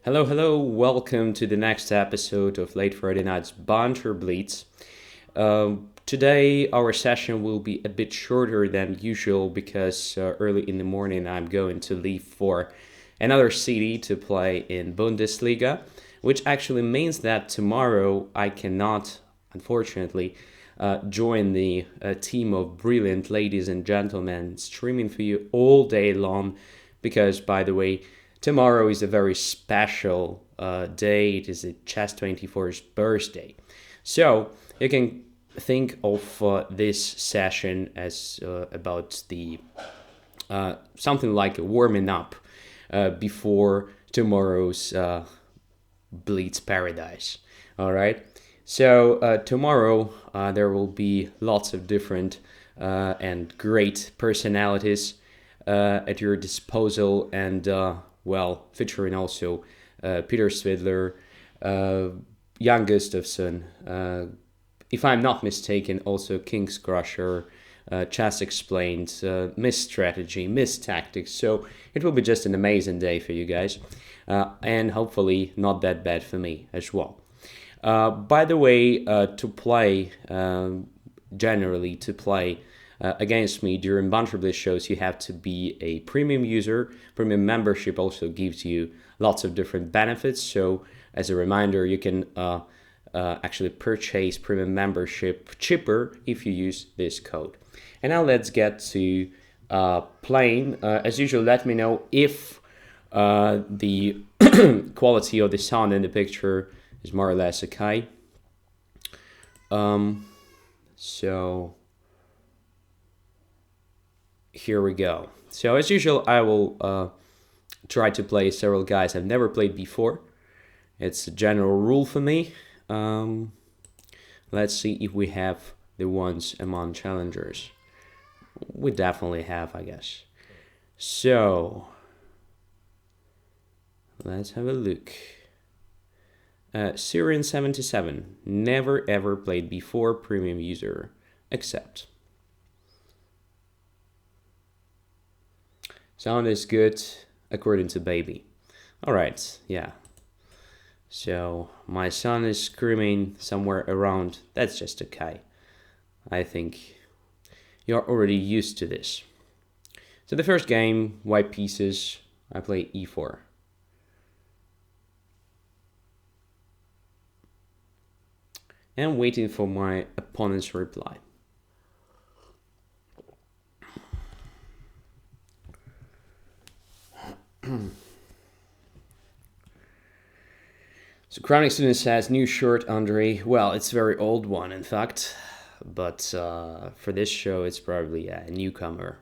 Hello, hello, welcome to the next episode of Late Friday Night's Banter Blitz. Today, our session will be a bit shorter than usual because early in the morning I'm going to leave for another city to play in Bundesliga, which actually means that tomorrow I cannot, unfortunately, join the team of brilliant ladies and gentlemen streaming for you all day long because, by the way, tomorrow is a very special day. It is a Chess24's birthday. So you can think of this session as about the something like a warming up before tomorrow's Blitz Paradise. All right. So tomorrow there will be lots of different and great personalities at your disposal, and featuring also Peter Svidler, Jan Gustafsson, if I'm not mistaken, also King's Crusher, Chess Explained, Miss Strategy, Miss Tactics. So it will be just an amazing day for you guys, and hopefully not that bad for me as well. By the way, to play, generally to play against me during Banter Blitz shows, you have to be a premium user. Premium membership also gives you lots of different benefits. So as a reminder, you can actually purchase premium membership cheaper if you use this code. And now let's get to playing. As usual, let me know if the quality of the sound in the picture is more or less okay. So here we go. So as usual, I will try to play several guys I've never played before. It's a general rule for me. Let's see if we have the ones among challengers. We definitely have, I guess. So let's have a look. Syrian77, never ever played before, premium user, accept. Sound is good, according to baby. Alright, yeah. So, my son is screaming somewhere around. That's just okay. I think you're already used to this. So the first game, white pieces, I play e4. And waiting for my opponent's reply. So Chronic Student says, new shirt, Andrey. Well, it's a very old one, in fact. But for this show, it's probably a newcomer.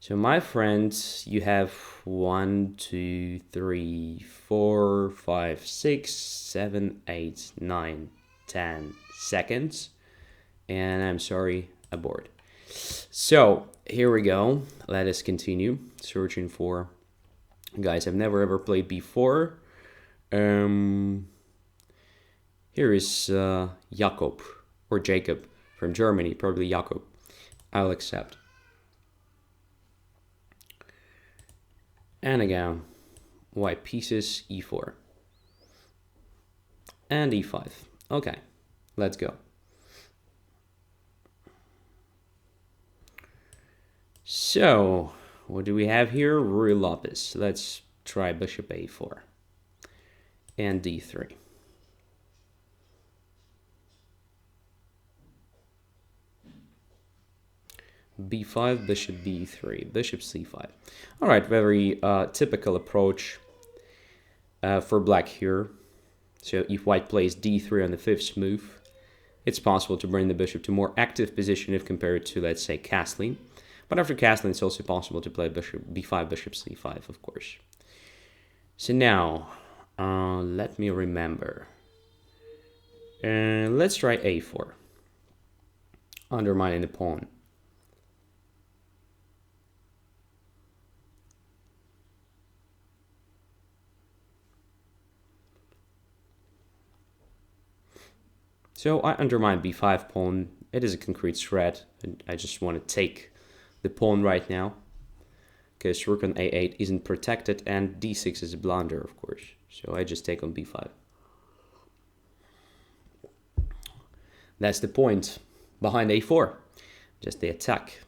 So my friends, you have 1, 2, 3, 4, 5, 6, 7, 8, 9, 10 seconds. And I'm sorry, abort. So here we go. Let us continue searching for guys I've never ever played before. Here is Jakob or Jacob from Germany, probably Jakob. I'll accept. And again, white pieces, e4. And e5. Okay, let's go. So, what do we have here? Ruy Lopez. Let's try bishop a4. And d3. b5, bishop b3, bishop c5. All right, very typical approach for black here. So if white plays d3 on the fifth move, it's possible to bring the bishop to more active position if compared to, let's say, castling. But after castling, it's also possible to play bishop b5, bishop c5, of course. So now, let me remember. Let's try a4, undermining the pawn. So I undermine b5 pawn. It is a concrete threat, and I just want to take the pawn right now. because rook on a8 isn't protected, and d6 is a blunder, of course. So I just take on b5. That's the point behind a4, just the attack.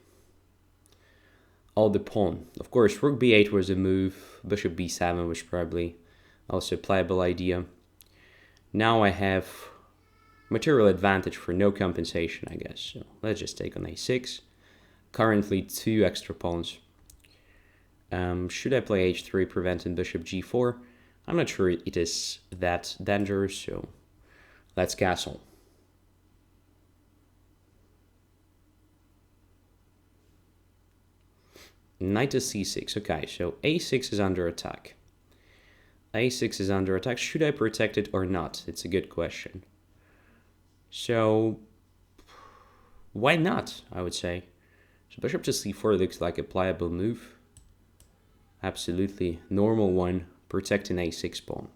All the pawn. Of course, rook b8 was a move, bishop b7 was probably also a playable idea. Now I have material advantage for no compensation, I guess. So let's just take on a6. Currently 2 extra pawns. Should I play h3, preventing bishop g4? I'm not sure it is that dangerous, so let's castle. Knight to c6. Okay, so a6 is under attack. a6 is under attack. Should I protect it or not? It's a good question. So why not, I would say. So bishop to c4 looks like a pliable move. Absolutely normal one, protecting a6 pawn.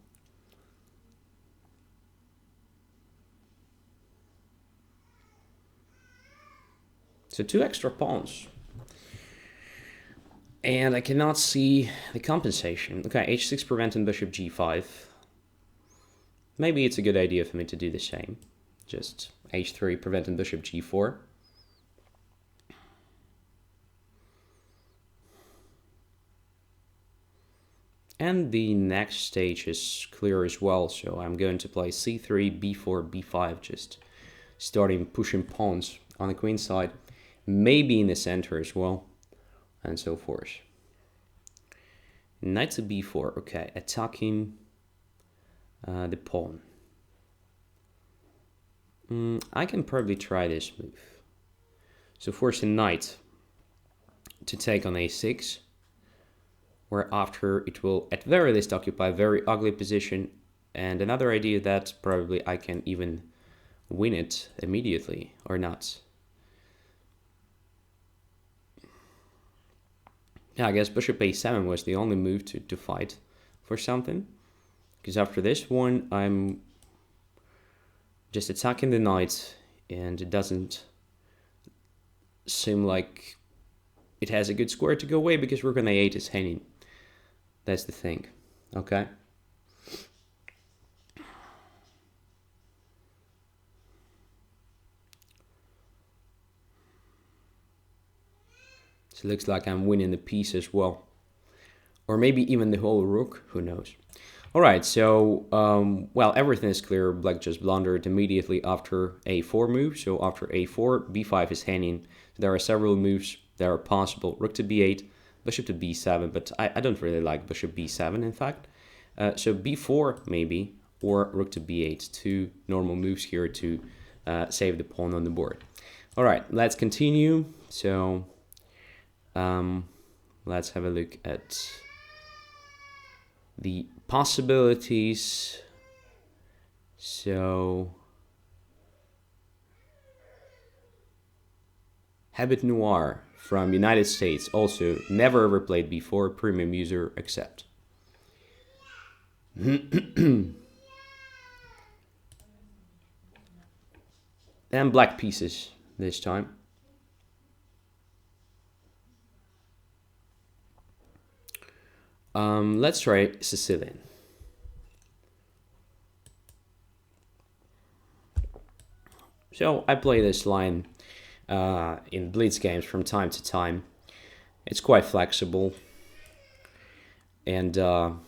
So 2 extra pawns. And I cannot see the compensation. Okay, h6 preventing bishop g5. Maybe it's a good idea for me to do the same. Just h3 preventing bishop g4. And the next stage is clear as well, so I'm going to play c3, b4, b5, just starting pushing pawns on the queen side, maybe in the center as well, and so forth. Knight to b4, okay, attacking the pawn. I can probably try this move. So force a knight to take on a6, where after it will at very least occupy a very ugly position, and another idea that probably I can even win it immediately or not. Yeah, I guess bishop a7 was the only move to fight for something, because after this one I'm just attacking the knight, and it doesn't seem like it has a good square to go away because rook on a8 is hanging. That's the thing, okay? So it looks like I'm winning the piece as well. Or maybe even the whole rook, who knows. Alright, so, well, everything is clear. Black just blundered immediately after a4 move. So after a4, b5 is hanging. So there are several moves that are possible. Rook to b8, bishop to b7, but I don't really like bishop b7, in fact. So b4 maybe, or rook to b8, 2 normal moves here to save the pawn on the board. All right, let's continue. So let's have a look at the possibilities. So Habit Noir from United States, also never ever played before, premium user accept. And black pieces this time. Let's try Sicilian. So I play this line in Blitz games from time to time. It's quite flexible, and in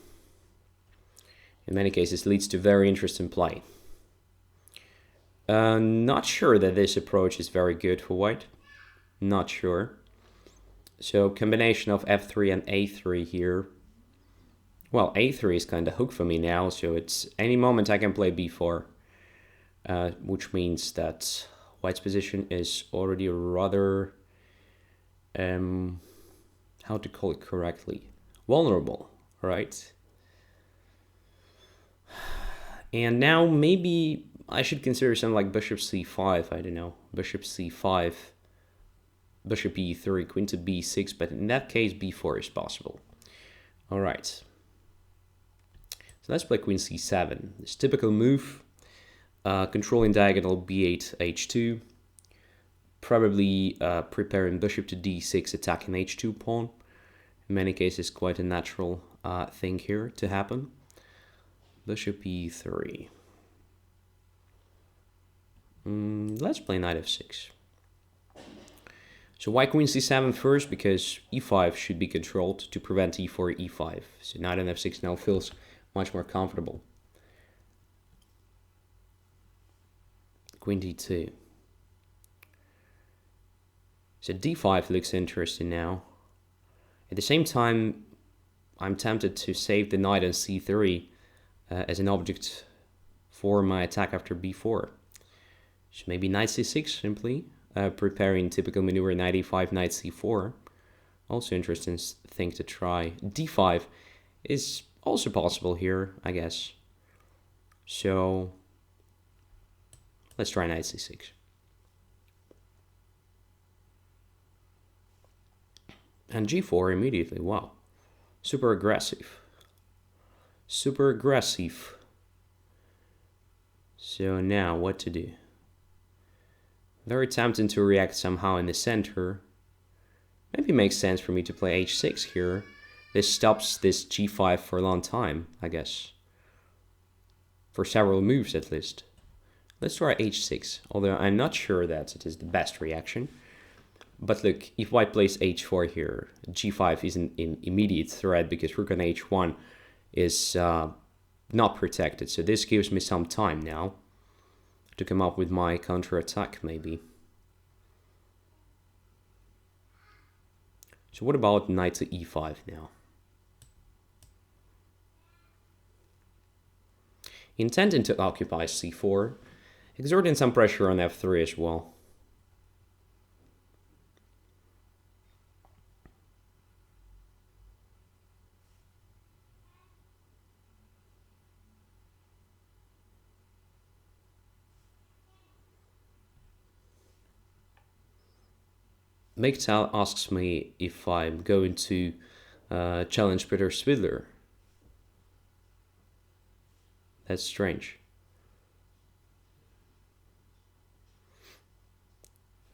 many cases leads to very interesting play. Not sure that this approach is very good for white. Not sure. So combination of f3 and a3 here. Well, a3 is kind of hooked for me now, so it's any moment I can play b4, which means that white's position is already rather, how to call it correctly, vulnerable, right? And now maybe I should consider something like bishop c5, I don't know, bishop c5, bishop e3, queen to b6, but in that case b4 is possible. All right. So let's play queen c7. This typical move, controlling diagonal b8, h2, probably preparing bishop to d6, attacking h2 pawn, in many cases quite a natural thing here to happen. Bishop e3. Let's play knight f6. So why queen c7 first? Because e5 should be controlled to prevent e4, e5. So knight on f6 now feels much more comfortable. Queen d2. So d5 looks interesting now. At the same time, I'm tempted to save the knight on c3 as an object for my attack after b4. So maybe knight c6 simply, preparing typical maneuver knight e5, knight c4. Also interesting thing to try. d5 is also possible here, I guess. So let's try knight c6. And g4 immediately, wow. Super aggressive. Super aggressive. So now what to do? Very tempting to react somehow in the center. Maybe it makes sense for me to play h6 here. This stops this g5 for a long time, I guess. For several moves at least. Let's try h6, although I'm not sure that it is the best reaction. But look, if white plays h4 here, g5 isn't in immediate threat because rook on h1 is not protected. So this gives me some time now to come up with my counter-attack maybe. So what about knight to e5 now? Intending to occupy c4, exerting some pressure on f3 as well. Miktal asks me if I'm going to challenge Peter Svidler. That's strange.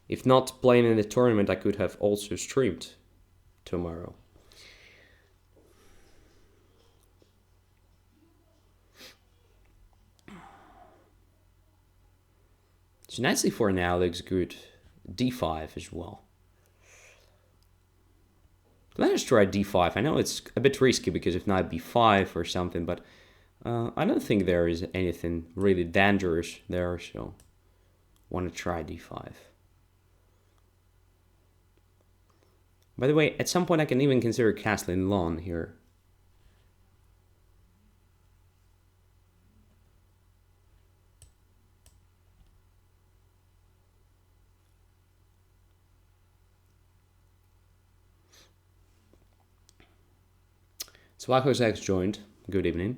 If not playing in the tournament, I could have also streamed tomorrow. So knight c4 now looks good. d5 as well. Let's try d5. I know it's a bit risky because if knight b5 or something, but I don't think there is anything really dangerous there, so want to try d5. By the way, at some point I can even consider castling long here. Swakos X joined. Good evening.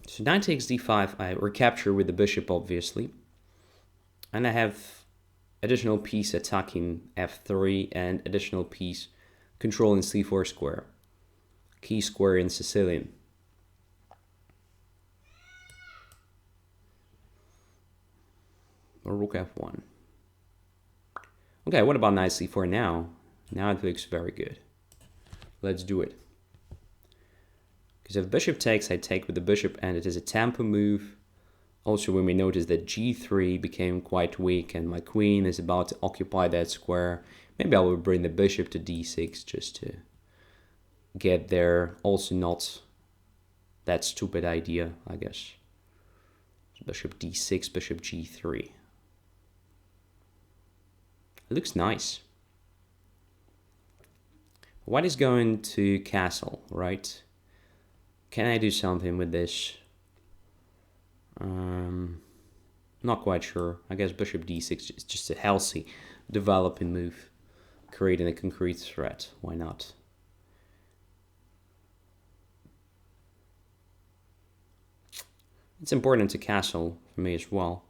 So knight takes d5, I recapture with the bishop obviously. And I have additional piece attacking f3 and additional piece controlling c4 square. Key square in Sicilian. Or rook f1. Okay, what about knight c4 now? Now it looks very good. Let's do it. Because if bishop takes, I take with the bishop and it is a tempo move. Also when we notice that g3 became quite weak and my queen is about to occupy that square, maybe I will bring the bishop to d6 just to get there. Also not that stupid idea, I guess. Bishop d6, bishop g3. It looks nice. White is going to castle, right? Can I do something with this? Not quite sure. I guess bishop d6 is just a healthy developing move, creating a concrete threat. Why not? It's important to castle for me as well.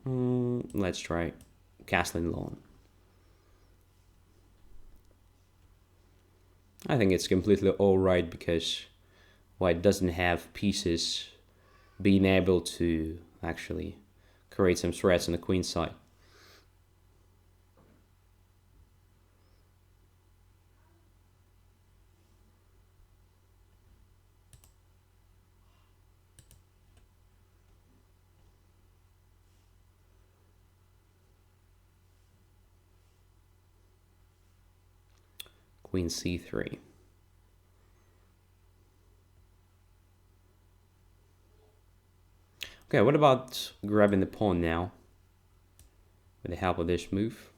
Let's try castling long. I think it's completely alright because white doesn't have pieces being able to actually create some threats on the queen side. Queen c3. Okay, what about grabbing the pawn now with the help of this move?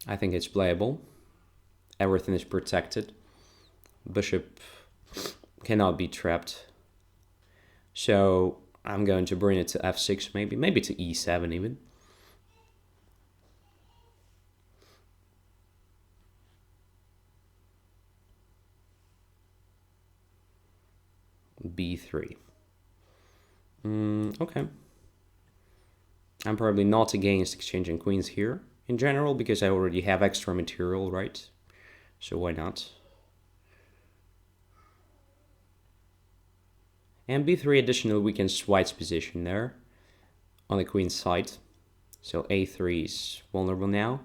I think it's playable. Everything is protected. Bishop cannot be trapped. So I'm going to bring it to f6 maybe to e7 even. b3. Okay. I'm probably not against exchanging queens here in general because I already have extra material, right? So why not? And b3 additionally weakens white's position there on the queen's side. So a3 is vulnerable now.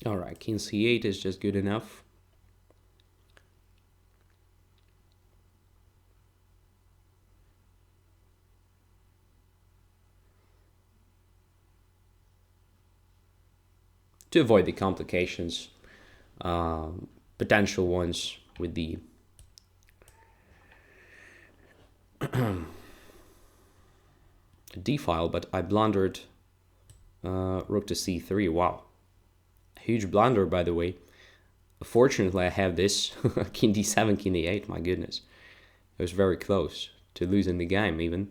Alright, king c8 is just good enough. To avoid the complications, potential ones with the d file, but I blundered rook to c3. Wow, huge blunder, by the way. Fortunately, I have this king d7, king d8. My goodness, it was very close to losing the game even.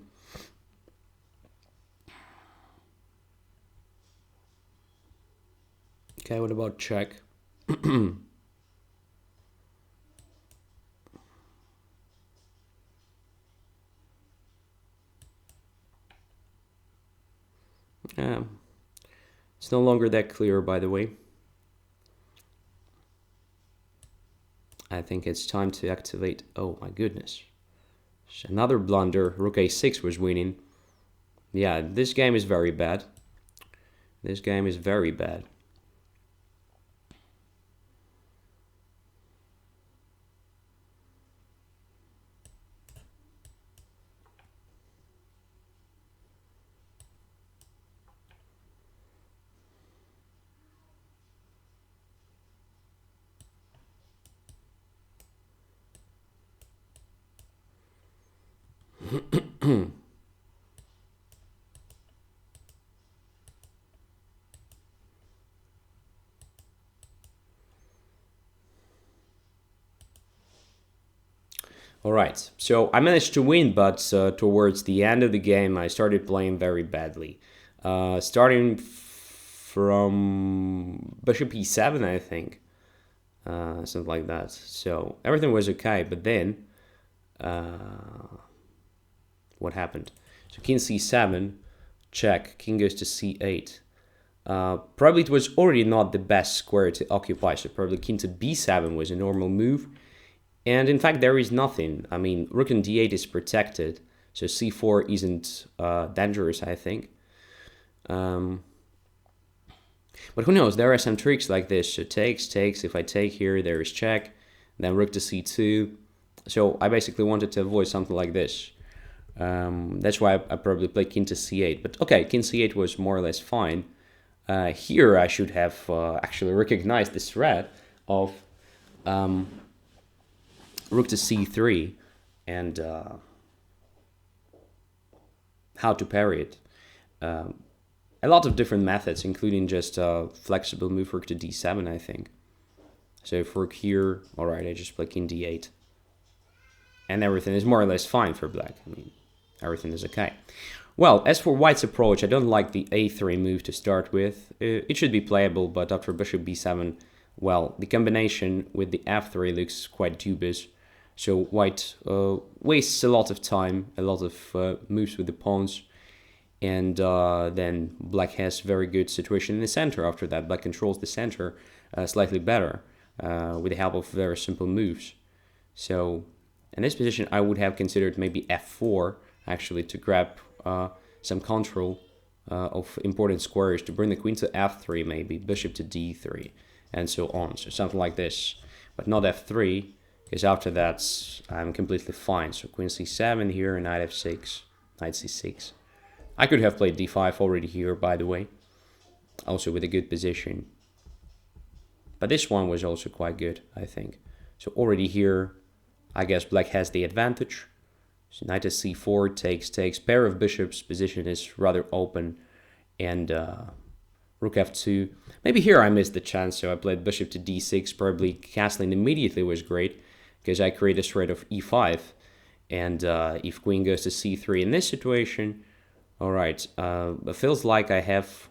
Okay, what about check? It's no longer that clear, by the way. I think it's time to activate. Oh my goodness. Another blunder. Rook a6 was winning. Yeah, this game is very bad. This game is very bad. All right, so I managed to win, but towards the end of the game, I started playing very badly. Starting from bishop e7, I think, something like that. So everything was okay, but then what happened? So king c7, check, king goes to c8. Probably it was already not the best square to occupy, so probably king to b7 was a normal move. And in fact, there is nothing. I mean, rook on d8 is protected, so c4 isn't dangerous, I think. But who knows? There are some tricks like this. So takes. If I take here, there is check. Then rook to c2. So I basically wanted to avoid something like this. That's why I probably played king to c8. But okay, king c8 was more or less fine. Here I should have actually recognized this threat of rook to c3 and how to parry it. A lot of different methods, including just flexible move rook to d7, I think. So if rook here, all right, I just play king d8. And everything is more or less fine for black. I mean, everything is okay. Well, as for white's approach, I don't like the a3 move to start with. It should be playable, but after bishop b7, well, the combination with the f3 looks quite dubious. So white wastes a lot of time, a lot of moves with the pawns, and then black has very good situation in the center. After that, black controls the center slightly better with the help of very simple moves. So in this position, I would have considered maybe f4 actually to grab some control of important squares, to bring the queen to f3, maybe bishop to d3, and so on. So something like this, but not f3, because after that I'm completely fine. So queen c7 here, knight f6, knight c6. I could have played d5 already here, by the way, also with a good position. But this one was also quite good, I think. So already here, I guess black has the advantage. So knight to c4 takes. Pair of bishops, position is rather open. And rook f2. Maybe here I missed the chance, so I played bishop to d6. Probably castling immediately was great, because I create a threat of e5. And if queen goes to c3 in this situation, all right, it feels like I have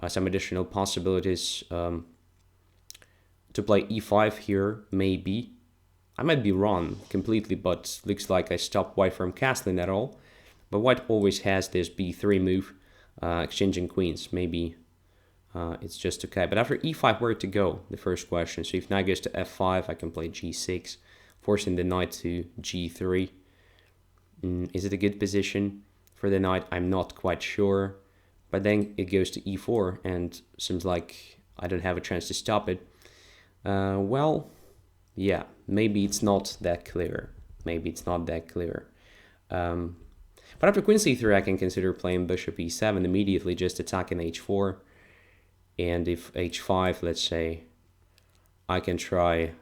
some additional possibilities to play e5 here, maybe. I might be wrong completely, but looks like I stopped white from castling at all. But white always has this b3 move, exchanging queens. Maybe it's just okay. But after e5, where to go? The first question. So if knight goes to f5, I can play g6, forcing the knight to g3. Is it a good position for the knight? I'm not quite sure. But then it goes to e4, and seems like I don't have a chance to stop it. Well, yeah, maybe it's not that clear. Maybe it's not that clear. But after queen c3, I can consider playing bishop e7 immediately, just attacking h4. And if h5, let's say, I can try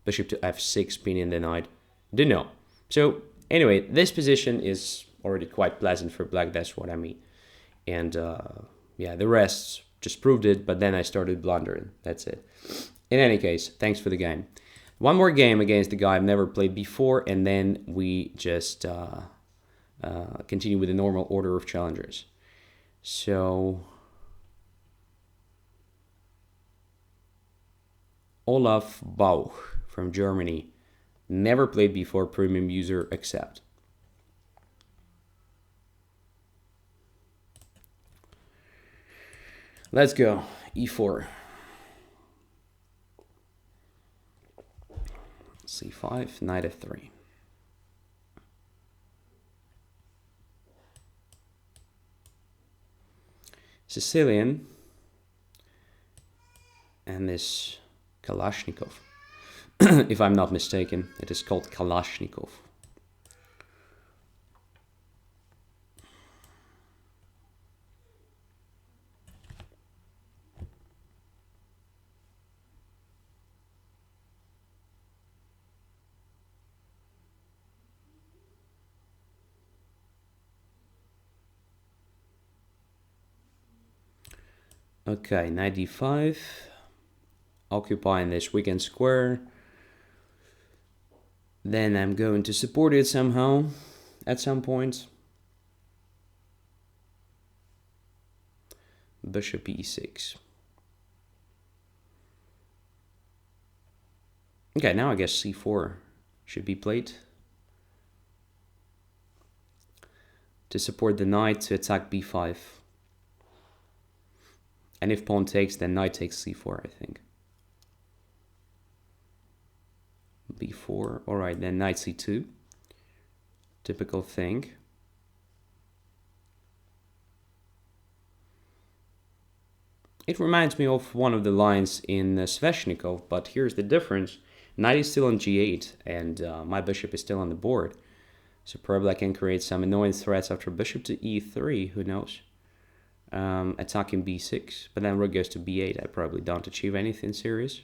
bishop to f6, pinning the knight. Don't know. So anyway, this position is already quite pleasant for black, that's what I mean. And yeah, the rest just proved it, but then I started blundering. That's it. In any case, thanks for the game. One more game against the guy I've never played before, and then we just continue with the normal order of challengers. So Olaf Bauch from Germany. Never played before, premium user accept. Let's go. e4. c5, knight f3. Sicilian. And this Kalashnikov. If I'm not mistaken, it is called Kalashnikov. Okay, knight d5, occupying this weekend square. Then I'm going to support it somehow, at some point. Bishop e6. Okay, now I guess c4 should be played. To support the knight to attack b5. And if pawn takes, then knight takes c4, I think. b4, alright, then knight c2. Typical thing. It reminds me of one of the lines in Sveshnikov, but here's the difference. Knight is still on g8, and my bishop is still on the board. So probably I can create some annoying threats after bishop to e3, who knows. Attacking b6, but then rook goes to b8. I probably don't achieve anything serious.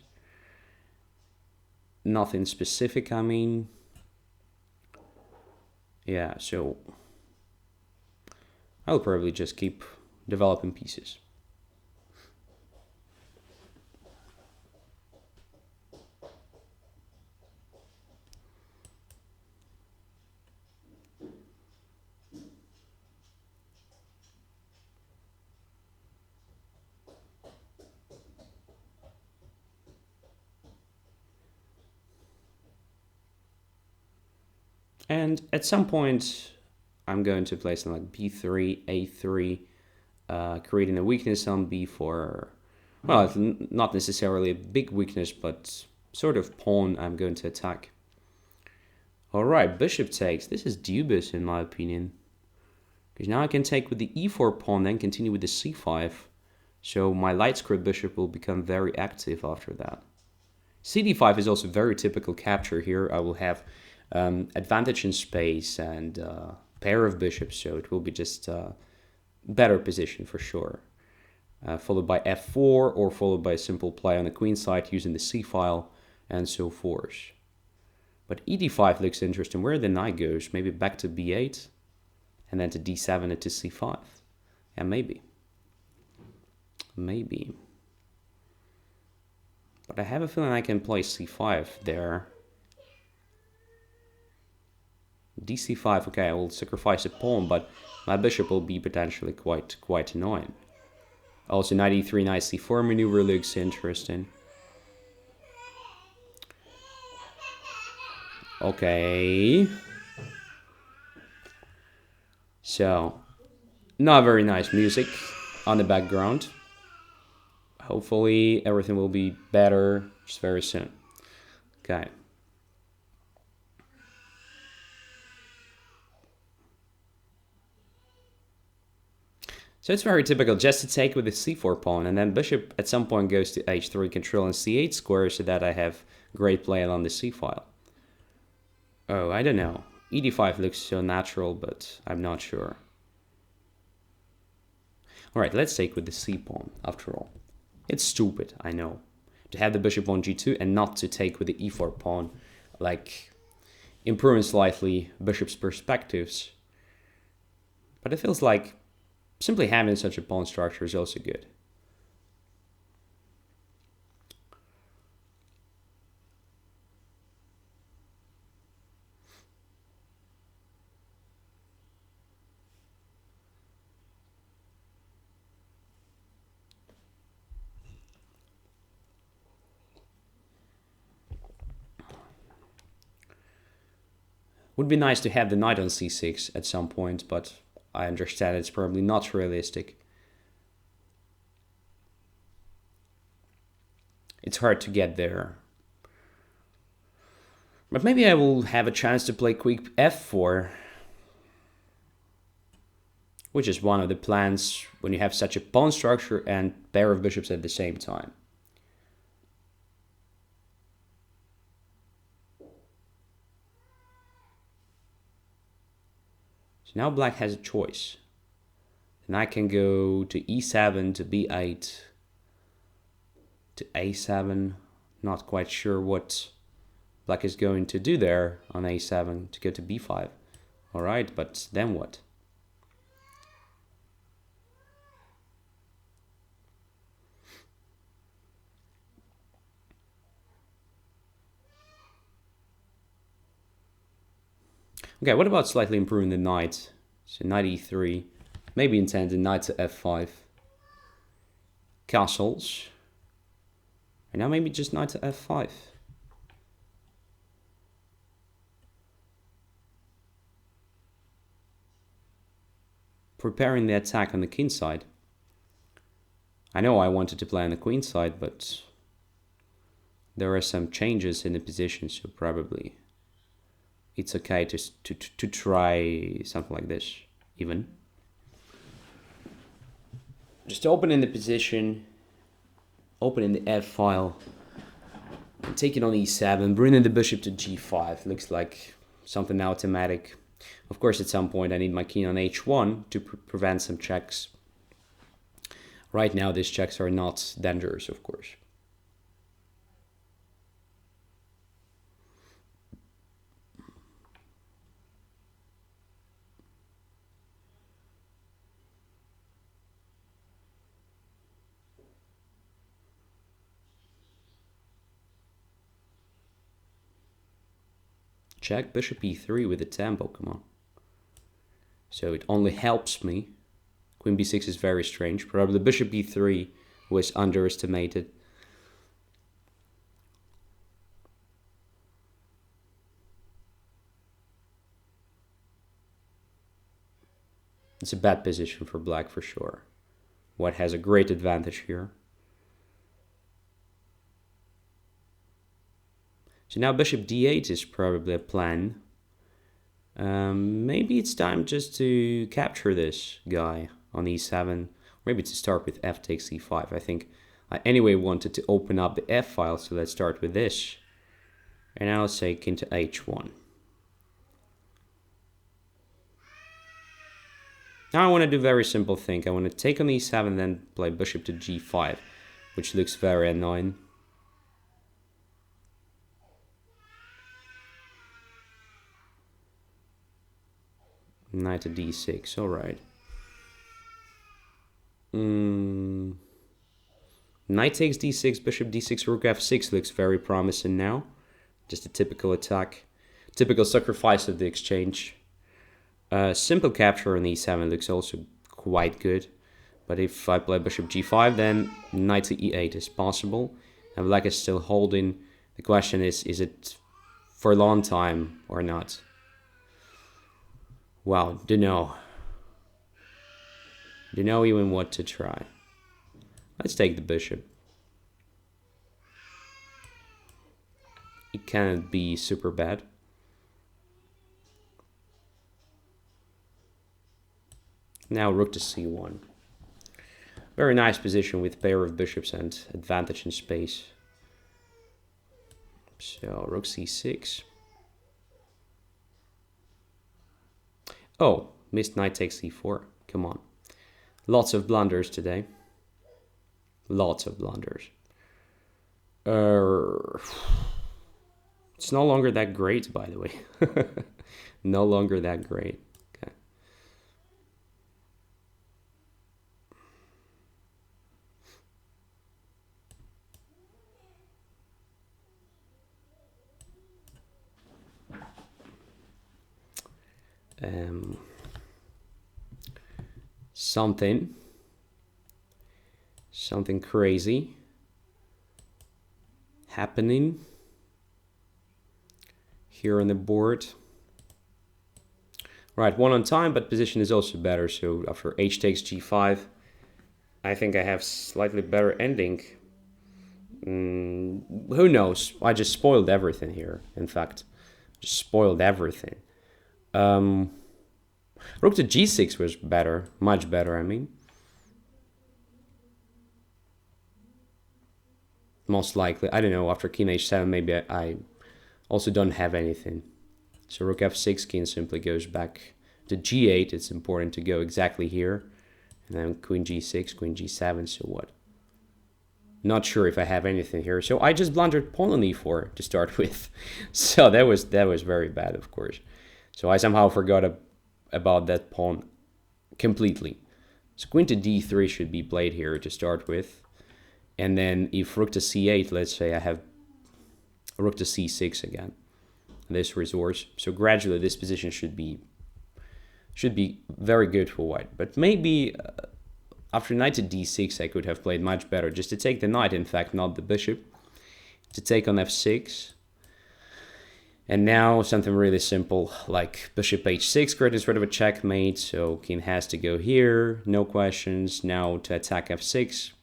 Nothing specific, I mean. Yeah, so I'll probably just keep developing pieces. And at some point, I'm going to play something like b3, a3, creating a weakness on b4. Well, it's not necessarily a big weakness, but sort of pawn I'm going to attack. Alright, bishop takes. This is dubious in my opinion. Because now I can take with the e4 pawn, then continue with the c5. So my light squared bishop will become very active after that. cd5 is also very typical capture here. I will have advantage in space and pair of bishops, so it will be just better position for sure. Followed by f4 or followed by a simple play on the queen side using the c-file and so forth. But ed5 looks interesting. Where the knight goes, maybe back to b8 and then to d7 and to c5. Yeah, maybe. Maybe. But I have a feeling I can play c5 there. dc5, okay, I will sacrifice a pawn, but my bishop will be potentially quite annoying. Also, knight e3, knight c4 maneuver looks interesting. Okay. So, not very nice music on the background. Hopefully everything will be better just very soon. Okay. So it's very typical just to take with the c4 pawn, and then bishop at some point goes to h3, controlling c8 square, so that I have great play on the c-file. Oh, I don't know. ed5 looks so natural, but I'm not sure. Alright, let's take with the c pawn, after all. It's stupid, I know, to have the bishop on g2 and not to take with the e4 pawn, like improving slightly bishop's perspectives. But it feels like simply having such a pawn structure is also good. Would be nice to have the knight on c6 at some point, but I understand it's probably not realistic. It's hard to get there. But maybe I will have a chance to play quick f4, which is one of the plans when you have such a pawn structure and pair of bishops at the same time. So now black has a choice. And I can go to e7, to b8, to a7. Not quite sure what black is going to do there on a7 to go to b5. Alright, but then what? Okay, what about slightly improving the knight? So knight e3, maybe intend the knight to f5. Castles. And now maybe just knight to f5. Preparing the attack on the king side. I know I wanted to play on the queen side, but there are some changes in the position, so probably it's okay to try something like this, even. Just opening the position, opening the f file, and taking on e7, bringing the bishop to g5. Looks like something automatic. Of course, at some point I need my king on h1 to prevent some checks. Right now, these checks are not dangerous, of course. Check bishop e3 with the tempo, come on. So it only helps me. Queen b6 is very strange. Probably bishop e3 was underestimated. It's a bad position for black for sure. White has a great advantage here. So now bishop d8 is probably a plan. Maybe it's time just to capture this guy on e7. Maybe to start with f takes e5. I think I anyway wanted to open up the f file, so let's start with this. And now let's take into h1. Now I want to do a very simple thing. I want to take on e7, then play bishop to g5, which looks very annoying. Knight to d6, alright. Knight takes d6, bishop d6, rook f6 looks very promising now. Just a typical attack. Typical sacrifice of the exchange. Simple capture on e7 looks also quite good. But if I play bishop g5, then knight to e8 is possible. And black is still holding. The question is it for a long time or not? Wow, don't know. Don't know even what to try. Let's take the bishop. It cannot be super bad. Now rook to c1. Very nice position with pair of bishops and advantage in space. So rook c6. Oh, missed knight takes c4. Come on. Lots of blunders today. Lots of blunders. It's no longer that great, by the way. No longer that great. Something crazy happening here on the board. Right, one on time, but position is also better. So after h takes g5, I think I have slightly better ending. Who knows? I just spoiled everything here. In fact, just spoiled everything. Rook to g6 was better, much better, I mean. Most likely, I don't know, after king h7, maybe I also don't have anything. So rook f6, king simply goes back to g8. It's important to go exactly here. And then queen g6, queen g7, so what? Not sure if I have anything here. So I just blundered pawn on e4 to start with. So that was very bad, of course. So I somehow forgot about that pawn completely. So queen to d3 should be played here to start with. And then if rook to c8, let's say I have rook to c6 again. This resource. So gradually this position should be very good for white. But maybe after knight to d6 I could have played much better. Just to take the knight, in fact, not the bishop. To take on f6. And now something really simple like bishop h6 creating sort of a checkmate. So king has to go here, no questions. Now to attack f6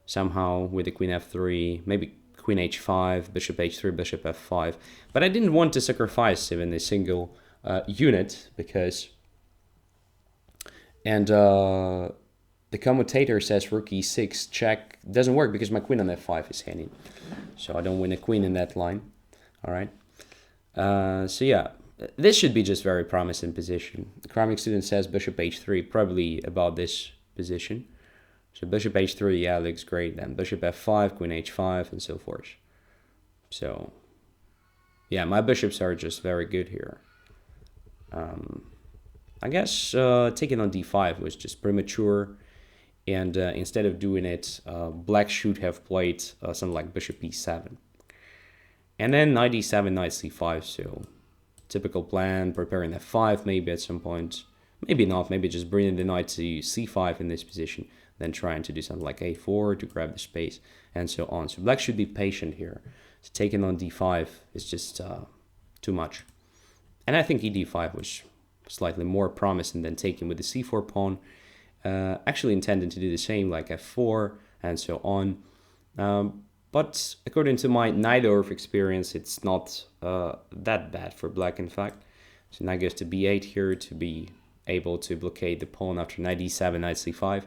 somehow with the queen f3, maybe queen h5, bishop h3, bishop f5. But I didn't want to sacrifice even a single unit because... And the commentator says rook e6 check doesn't work because my queen on f5 is hanging. So I don't win a queen in that line. All right. So yeah, this should be just very promising position. The Kramnik student says bishop h3, probably about this position. So bishop h3, yeah, looks great. Then bishop f5, queen h5, and so forth. So yeah, my bishops are just very good here. I guess taking on d5 was just premature. And instead of doing it, black should have played something like bishop e7. And then knight e7, knight c5, so typical plan, preparing f5 maybe at some point. Maybe not, maybe just bringing the knight to c5 in this position, then trying to do something like a4 to grab the space, and so on. So black should be patient here. So taking on d5 is just too much. And I think e d5 was slightly more promising than taking with the c4 pawn. Actually intending to do the same, like f4 and so on. But according to my Najdorf experience, it's not that bad for black, in fact. So knight goes to b8 here to be able to blockade the pawn after knight d7, knight c5.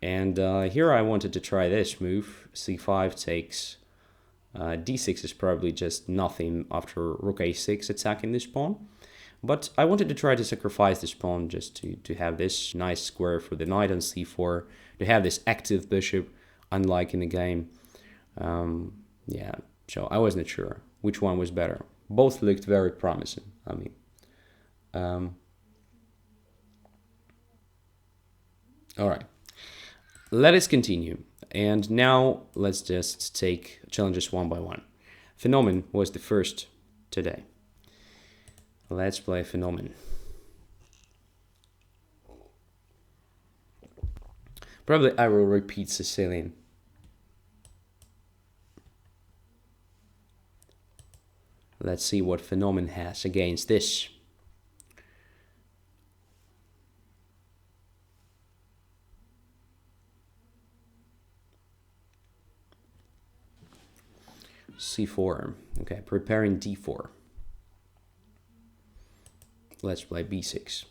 And here I wanted to try this move. c5 takes, d6 is probably just nothing after rook a6 attacking this pawn. But I wanted to try to sacrifice this pawn just to have this nice square for the knight on c4, to have this active bishop, unlike in the game. Yeah, so I wasn't sure which one was better. Both looked very promising, I mean. All right, let us continue. And now let's just take challenges one by one. Phenomenon was the first today. Let's play Phenomenon. Probably I will repeat Sicilian. Let's see what Phenomenon has against this. c4. Okay, preparing d4. Let's play b6.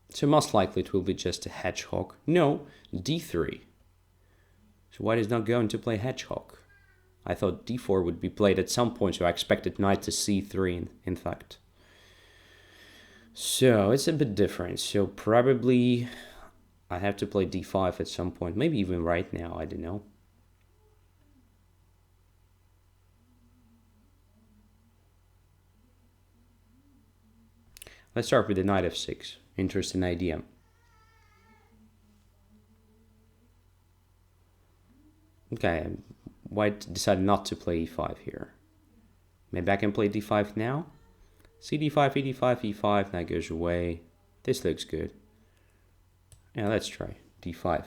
So most likely it will be just a hedgehog. No, d3. So white is not going to play hedgehog. I thought d4 would be played at some point, so I expected knight to c3 in fact. So it's a bit different. So probably I have to play d5 at some point, maybe even right now, I don't know. Let's start with the knight f6. Interesting idea. Okay, white decided not to play e5 here. Maybe I can play d5 now. cd5, e5, e5, that goes away. This looks good. Yeah, let's try d5.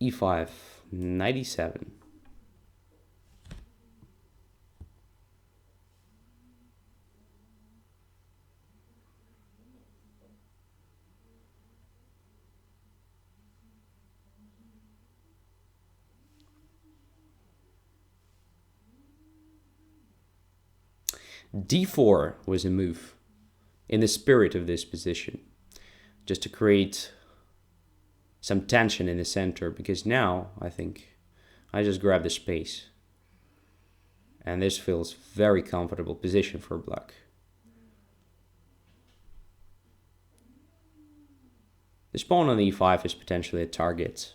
e5, 97. d4 was a move in the spirit of this position, just to create some tension in the center, because now I think I just grab the space and this feels very comfortable position for black. This pawn on e5 is potentially a target.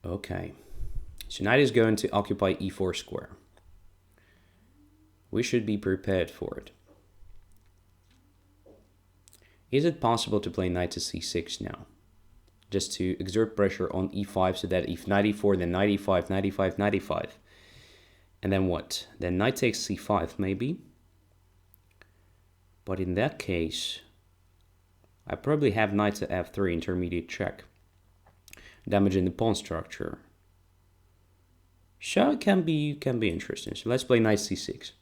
Okay, so knight is going to occupy e4 square. We should be prepared for it. Is it possible to play knight to c6 now? Just to exert pressure on e5 so that if knight e4, then knight e5, knight e5, knight e5. And then what? Then knight takes c5 maybe. But in that case, I probably have knight to f3, intermediate check, damaging the pawn structure. So it can be interesting. So let's play knight c6.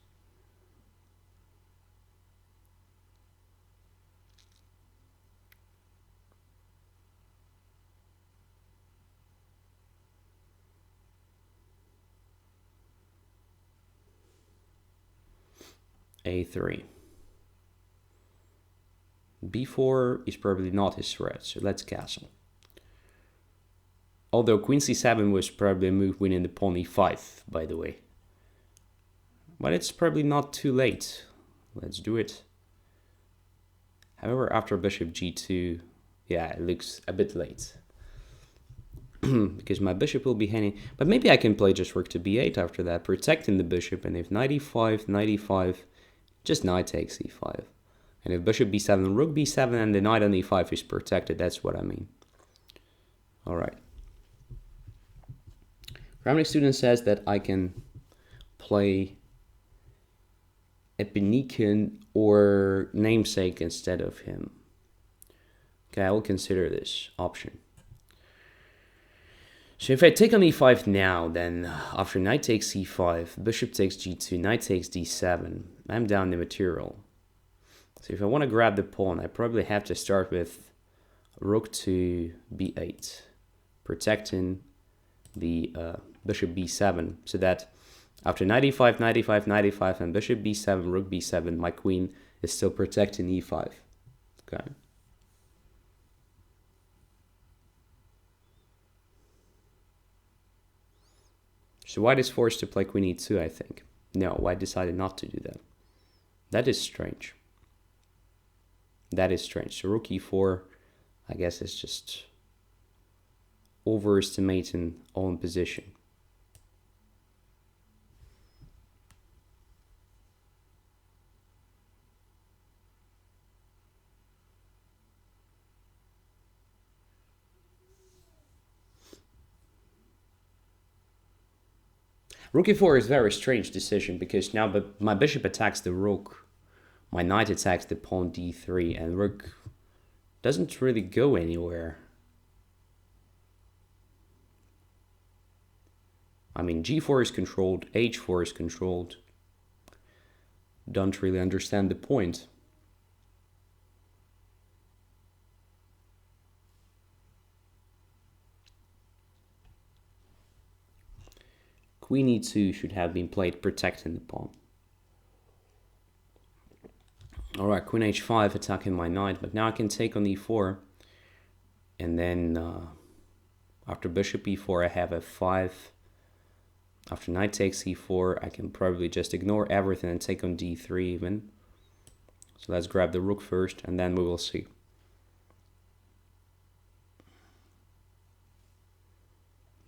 a3. b4 is probably not his threat, so let's castle. Although queen c7 was probably a move winning the pawn e5, by the way. But it's probably not too late. Let's do it. However, after bishop g2, yeah, it looks a bit late. Because my bishop will be hanging. But maybe I can play just rook to b8 after that, protecting the bishop. And if knight e5, just knight takes e5. And if bishop b7, rook b7, and the knight on e5 is protected, that's what I mean. All right. Grammatic student says that I can play Epinikin or namesake instead of him. Okay, I will consider this option. So if I take on e5 now, then after knight takes e5, bishop takes g2, knight takes d7, I'm down the material. So if I want to grab the pawn, I probably have to start with rook to b8, protecting the bishop b7, so that after knight e5, knight e5, knight e5, and bishop b7, rook b7, my queen is still protecting e5. Okay. So white is forced to play queen e2, I think. No, white decided not to do that. That is strange. That is strange. So rook e4, I guess, is just overestimating own position. Rook e4 is a very strange decision because now my bishop attacks the rook, my knight attacks the pawn d3, and rook doesn't really go anywhere. I mean, g4 is controlled, h4 is controlled. Don't really understand the point. Queen e2 should have been played protecting the pawn. Alright, queen h5 attacking my knight, but now I can take on e4. And then after bishop e4 I have f5. After knight takes e4 I can probably just ignore everything and take on d3 even. So let's grab the rook first and then we will see.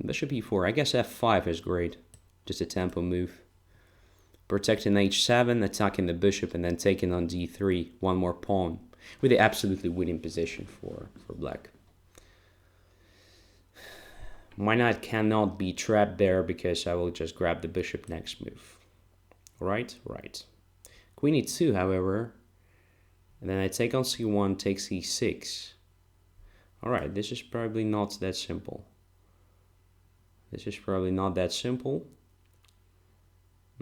Bishop e4, I guess f5 is great. Just a tempo move. Protecting h7, attacking the bishop, and then taking on d3, one more pawn, with the absolutely winning position for black. My knight cannot be trapped there because I will just grab the bishop next move. Right? Right. Queen e2, however, and then I take on c1, takes e6. Alright, this is probably not that simple. This is probably not that simple.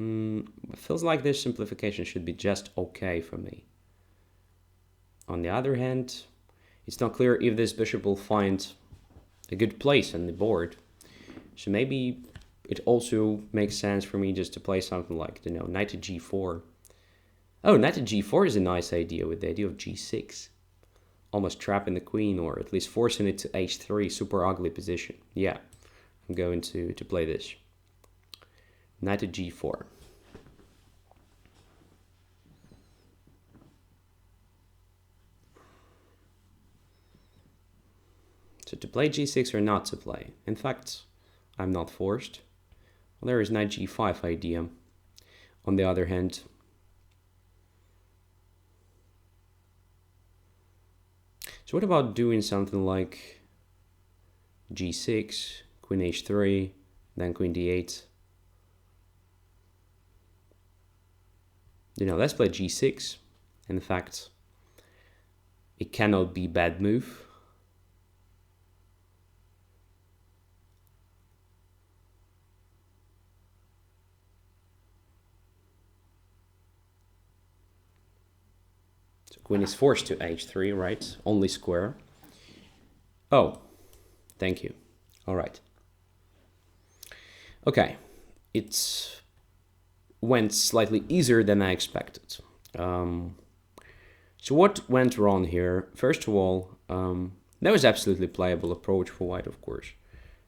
It feels like this simplification should be just okay for me. On the other hand, it's not clear if this bishop will find a good place on the board. So maybe it also makes sense for me just to play something like, you know, knight to g4. Oh, knight to g4 is a nice idea with the idea of g6. Almost trapping the queen, or at least forcing it to h3, super ugly position. Yeah, I'm going to play this. Knight to g4. So to play g6 or not to play? In fact, I'm not forced. Well, there is knight g5 idea. On the other hand, so what about doing something like g6, queen h3, then queen d8? You know, let's play g6. In fact, it cannot be a bad move. So queen is forced to h3, right? Only square. Oh, thank you. All right. Okay, it went slightly easier than I expected. So what went wrong here? First of all, that was absolutely playable approach for white, of course,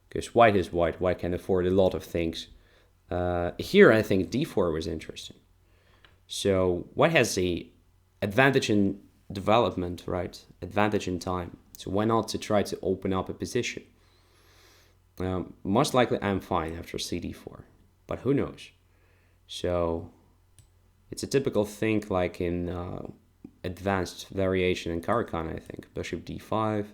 because white is white. White can afford a lot of things. Here, I think d4 was interesting. So white has a advantage in development, right? Advantage in time. So why not to try to open up a position? Most likely I'm fine after cd4, but who knows? So it's a typical thing like in advanced variation in Caro-Kann, I think. Bishop d5,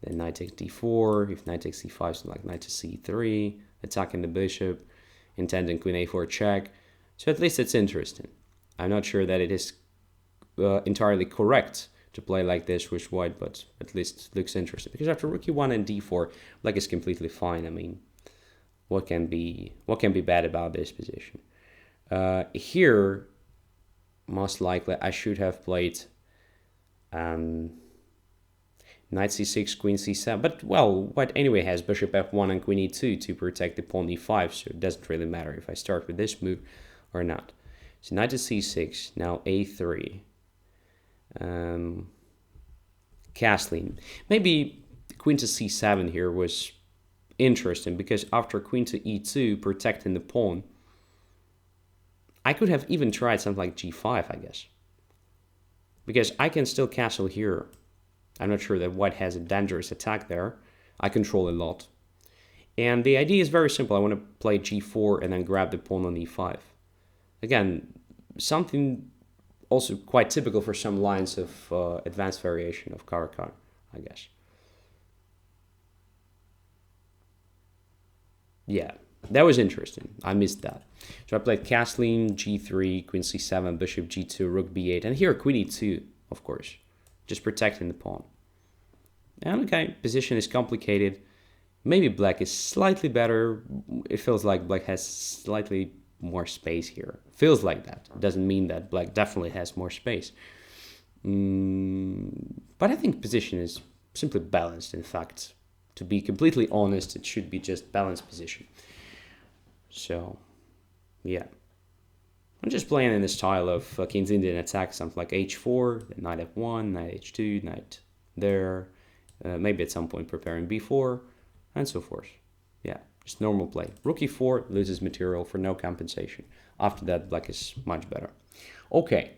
then knight takes d4. If knight takes c5, so like knight to c3, attacking the bishop, intending queen a4 check. So at least it's interesting. I'm not sure that it is entirely correct to play like this with white, but at least it looks interesting. Because after rook e1 and d4, black is completely fine. I mean, what can be bad about this position? Here, most likely, I should have played knight c6, queen c7. But, well, white anyway has bishop f1 and queen e2 to protect the pawn e5, so it doesn't really matter if I start with this move or not. So knight to c6, now a3. Castling. Maybe queen to c7 here was interesting, because after queen to e2, protecting the pawn, I could have even tried something like g5, I guess. Because I can still castle here. I'm not sure that white has a dangerous attack there. I control a lot. And the idea is very simple. I want to play g4 and then grab the pawn on e5. Again, something also quite typical for some lines of advanced variation of Caro-Kann, I guess. Yeah, that was interesting. I missed that. So I played castling, g3, queen c7, bishop g2, rook b8, and here queen e2, of course, just protecting the pawn. And okay, position is complicated. Maybe black is slightly better. It feels like black has slightly more space here. Feels like that. Doesn't mean that black definitely has more space. But I think position is simply balanced. In fact, to be completely honest, it should be just balanced position. So, yeah. I'm just playing in the style of King's Indian attack, something like h4, then knight f1, knight h2, knight there. Maybe at some point preparing b4, and so forth. Yeah, just normal play. Rook e4 loses material for no compensation. After that, black is much better. Okay.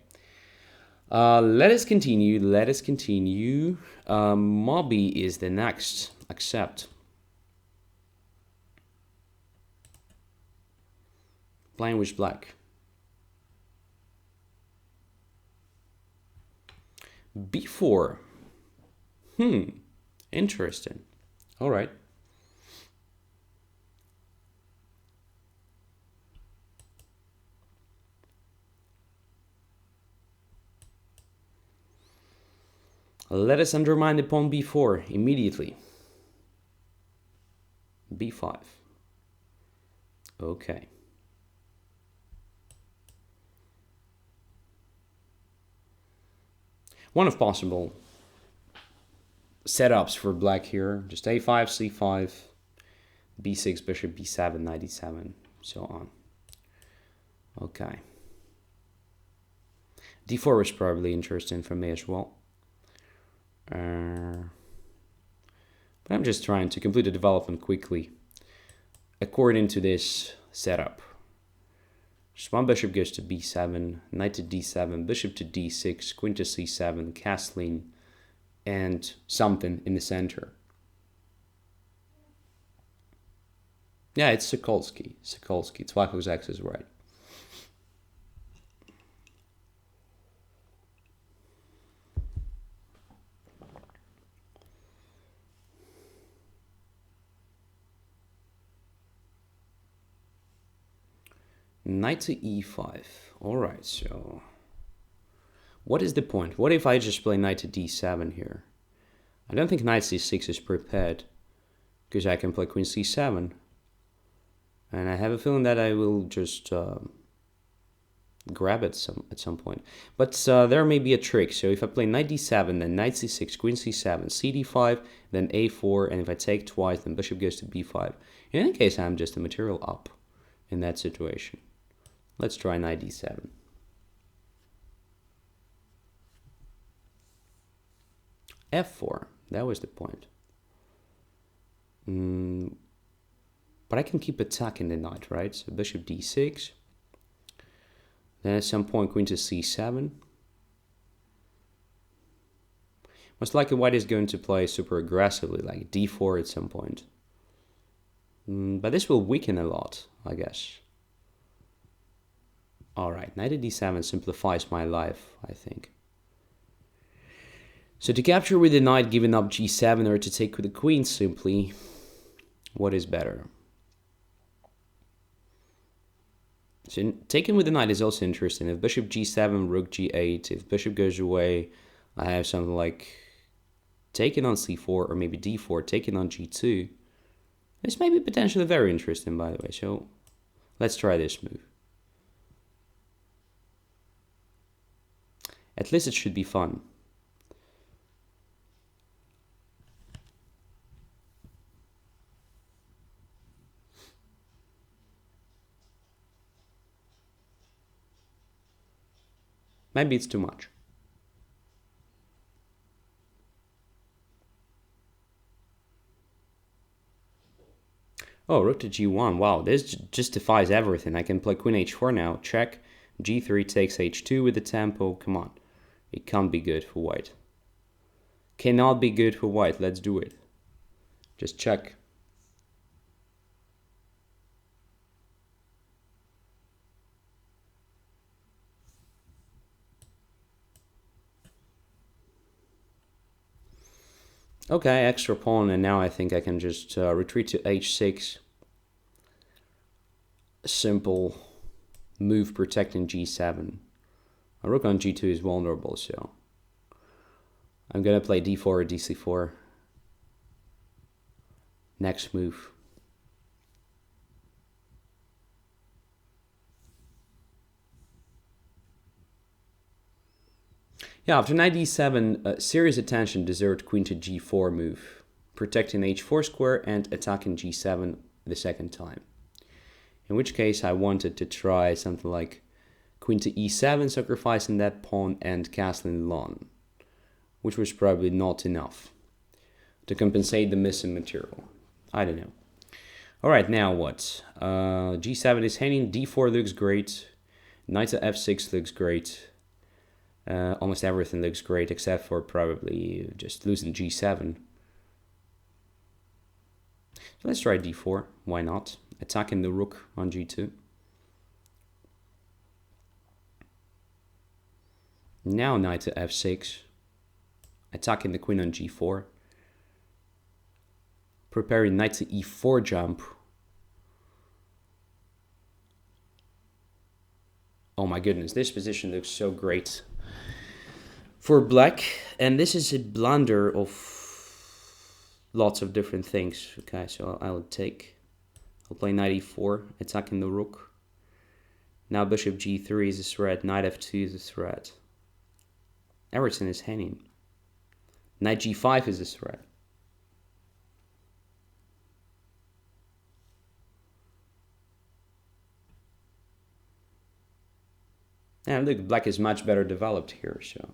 Let us continue. Moby is the next. Accept. Playing with black. b4. Interesting. All right. Let us undermine the pawn b4 immediately. b5. Okay. One of possible setups for black here. Just a5, c5, b6, bishop, b7, knight e7, so on. Okay. d4 was probably interesting for me as well. But I'm just trying to complete the development quickly according to this setup. Just one bishop goes to b7, knight to d7, bishop to d6, queen to c7, castling, and something in the center. Yeah, it's Sokolsky. Twacko's X is right. Knight to e5. All right, so what is the point? What if I just play knight to d7 here? I don't think knight c6 is prepared, because I can play queen c7. And I have a feeling that I will just grab it at some point. But there may be a trick. So if I play knight d7, then knight c6, queen c7, cd5, then a4, and if I take twice, then bishop goes to b5. In any case, I'm just a material up in that situation. Let's try knight d7. f4, that was the point. But I can keep attacking the knight, right? So bishop d6. Then at some point queen to c7. Most likely white is going to play super aggressively, like d4 at some point. But this will weaken a lot, I guess. Alright, knight to d7 simplifies my life, I think. So to capture with the knight, giving up g7, or to take with the queen simply, what is better? So taking with the knight is also interesting. If bishop g7, rook g8, if bishop goes away, I have something like taking on c4, or maybe d4, taking on g2. This may be potentially very interesting, by the way, so let's try this move. At least it should be fun. Maybe it's too much. Oh, rook to g1. Wow, this just defies everything. I can play queen h4 now. Check. g3 takes h2 with the tempo. Come on. It can't be good for white. Cannot be good for white. Let's do it. Just check. Okay, extra pawn, and now I think I can just retreat to h6. Simple move protecting g7. A rook on g2 is vulnerable, so I'm gonna play d4 or dc4. Next move. Yeah, after knight d7, serious attention deserved queen to g4 move, protecting h4 square and attacking g7 the second time. In which case I wanted to try something like queen to e7, sacrificing that pawn and castling lawn, which was probably not enough to compensate the missing material. I don't know. Alright, now what? g7 is hanging, d4 looks great, knight to f6 looks great. Almost everything looks great except for probably just losing g7. So let's try d4, why not? Attacking the rook on g2. Now knight to f6. Attacking the queen on g4. Preparing knight to e4 jump. Oh my goodness, this position looks so great for black, and this is a blunder of lots of different things. Okay, so I'll play knight e4, attacking the rook. Now bishop g3 is a threat, knight f2 is a threat. Everything is hanging. Knight g5 is a threat. And look, black is much better developed here, so.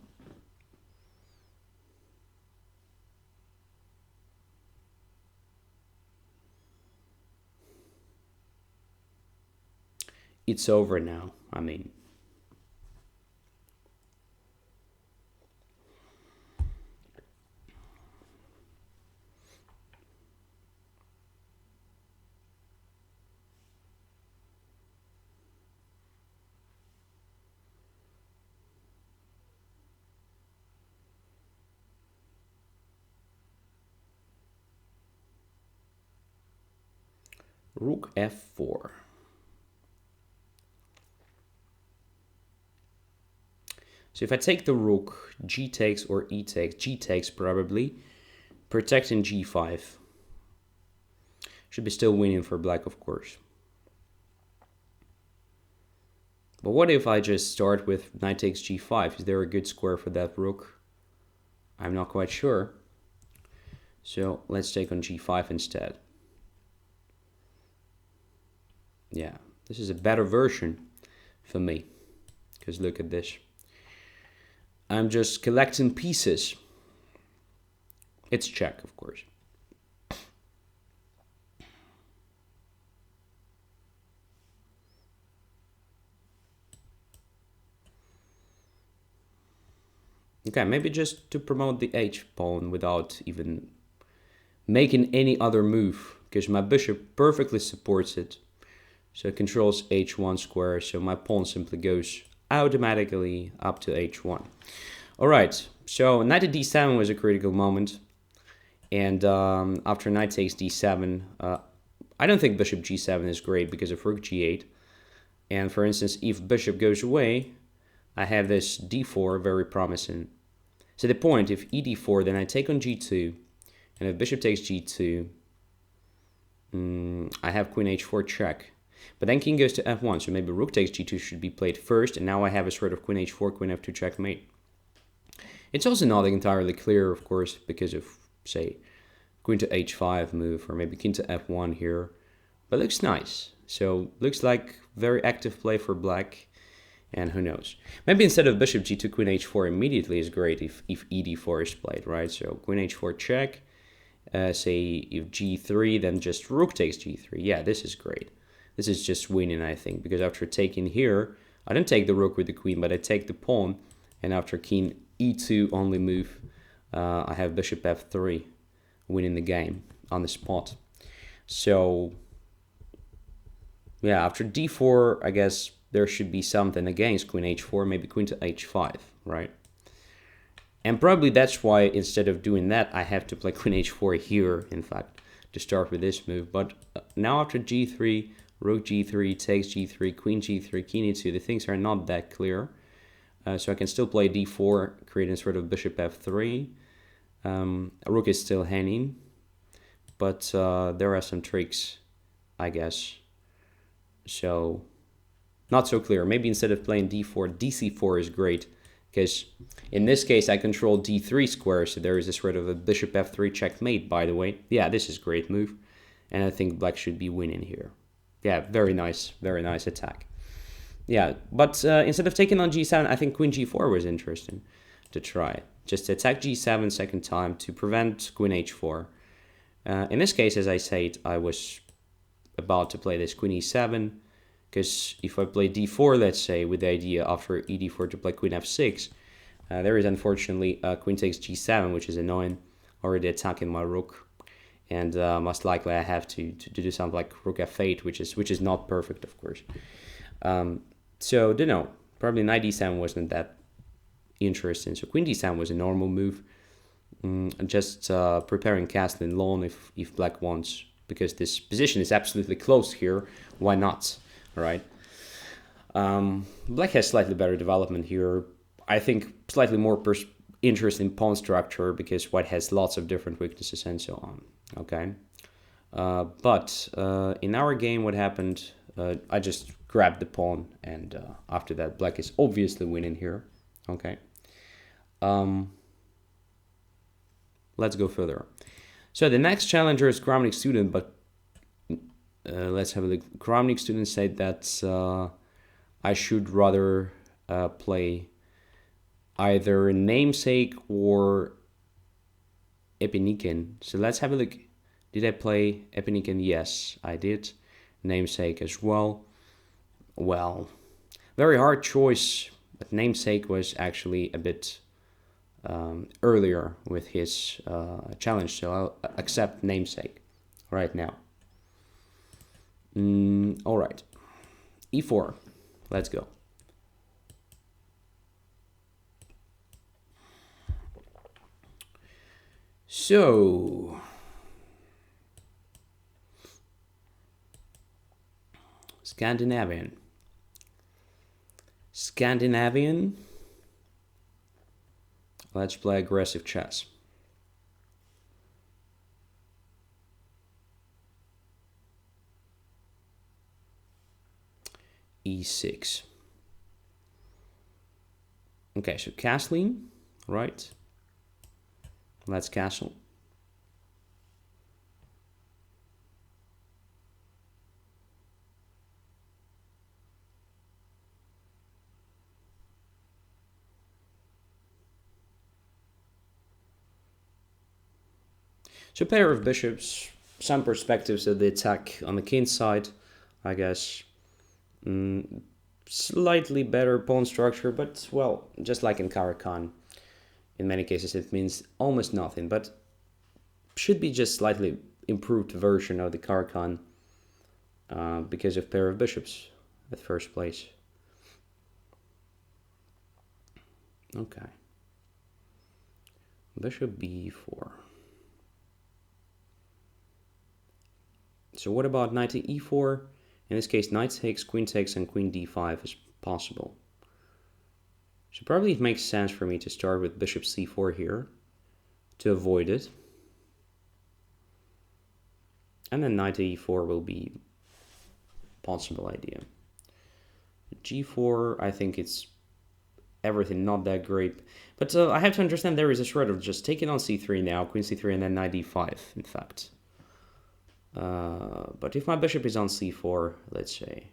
It's over now, I mean. Rook f4. So if I take the rook, g takes or e takes, g takes probably, protecting g5. Should be still winning for black, of course. But what if I just start with knight takes g5? Is there a good square for that rook? I'm not quite sure. So let's take on g5 instead. Yeah, this is a better version for me. Because look at this. I'm just collecting pieces. It's check, of course. Okay, maybe just to promote the h pawn without even making any other move, because my bishop perfectly supports it. So it controls h1 square, so my pawn simply goes automatically up to h1. All right, So knight to d7 was a critical moment, and after knight takes d7, I don't think bishop g7 is great because of rook g8. And for instance, if bishop goes away, I have this d4 very promising. So the point, if e d4, then I take on g2, and if bishop takes g2, I have queen h4 check. But then king goes to f1, so maybe rook takes g2 should be played first, and now I have a sort of queen h4, queen f2 checkmate. It's also not entirely clear, of course, because of, say, queen to h5 move, or maybe king to f1 here. But looks nice. So looks like very active play for black, and who knows. Maybe instead of bishop g2, queen h4 immediately is great if e d4 is played, right? So queen h4 check, say if g3, then just rook takes g3. Yeah, this is great. This is just winning, I think, because after taking here, I don't take the rook with the queen, but I take the pawn, and after king e2 only move, I have bishop f3, winning the game on the spot. So, yeah, after d4, I guess there should be something against queen h4, maybe queen to h5, right? And probably that's why instead of doing that, I have to play queen h4 here, in fact, to start with this move. But now after g3, rook g3, takes g3, queen g3, king e2, the things are not that clear. So I can still play d4, creating sort of bishop f3. Rook is still hanging, but there are some tricks, I guess. So, not so clear. Maybe instead of playing d4, dc4 is great, because in this case I control d3 square, so there is a sort of a bishop f3 checkmate, by the way. Yeah, this is a great move, and I think black should be winning here. Yeah, very nice attack. Yeah, but instead of taking on g7, I think queen g4 was interesting to try. Just attack g7 second time to prevent queen h4. In this case, as I said, I was about to play this queen e7, because if I play d4, let's say, with the idea after e d4 to play queen f6, there is unfortunately queen takes g7, which is annoying, already attacking my rook. And most likely I have to do something like rook f8, which is not perfect, of course. So, don't know. Probably knight d7 wasn't that interesting. So queen d7 was a normal move. Just preparing castling long if black wants, because this position is absolutely close here. Why not? All right. Black has slightly better development here. I think slightly more interesting pawn structure, because white has lots of different weaknesses and so on. Okay. But in our game, what happened? I just grabbed the pawn, and after that, black is obviously winning here. Okay. Let's go further. So the next challenger is Kramnik student, but let's have a look. Kramnik student said that I should rather play either Namesake or Epinikin. So let's have a look. Did I play Epinikin? Yes, I did. Namesake as well. Well, very hard choice, but Namesake was actually a bit earlier with his challenge, so I'll accept Namesake right now. All right, e4, let's go. So, Scandinavian. Let's play aggressive chess. E6. Okay, so castling, right? Let's castle. So pair of bishops, some perspectives of the attack on the king side, I guess. Slightly better pawn structure, but, well, just like in Caro-Kann, in many cases it means almost nothing, but should be just slightly improved version of the Caro-Kann because of pair of bishops at first place. Okay. Bishop b4. So what about knight to e4? In this case, knight takes, and queen d5 is possible. So probably it makes sense for me to start with bishop c4 here to avoid it. And then knight to e4 will be a possible idea. g4, I think it's everything not that great. But I have to understand there is a threat of just taking on c3 now, queen c3, and then knight d5, in fact. But if my bishop is on c4, let's say,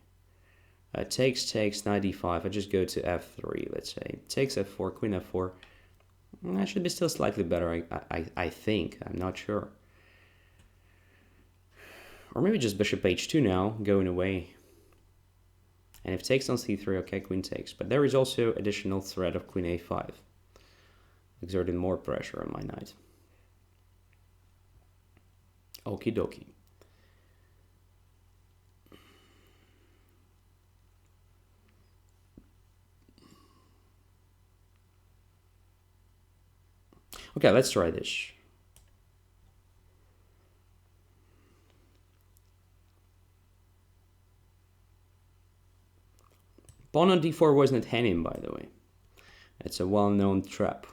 takes, knight d5, I just go to f3, let's say. Takes f4, queen f4. That should be still slightly better, I think. I'm not sure. Or maybe just bishop h2 now, going away. And if takes on c3, okay, queen takes. But there is also additional threat of queen a5, exerting more pressure on my knight. Okie dokie. Okay, let's try this. Pawn on d4 wasn't hanging, by the way. It's a well-known trap.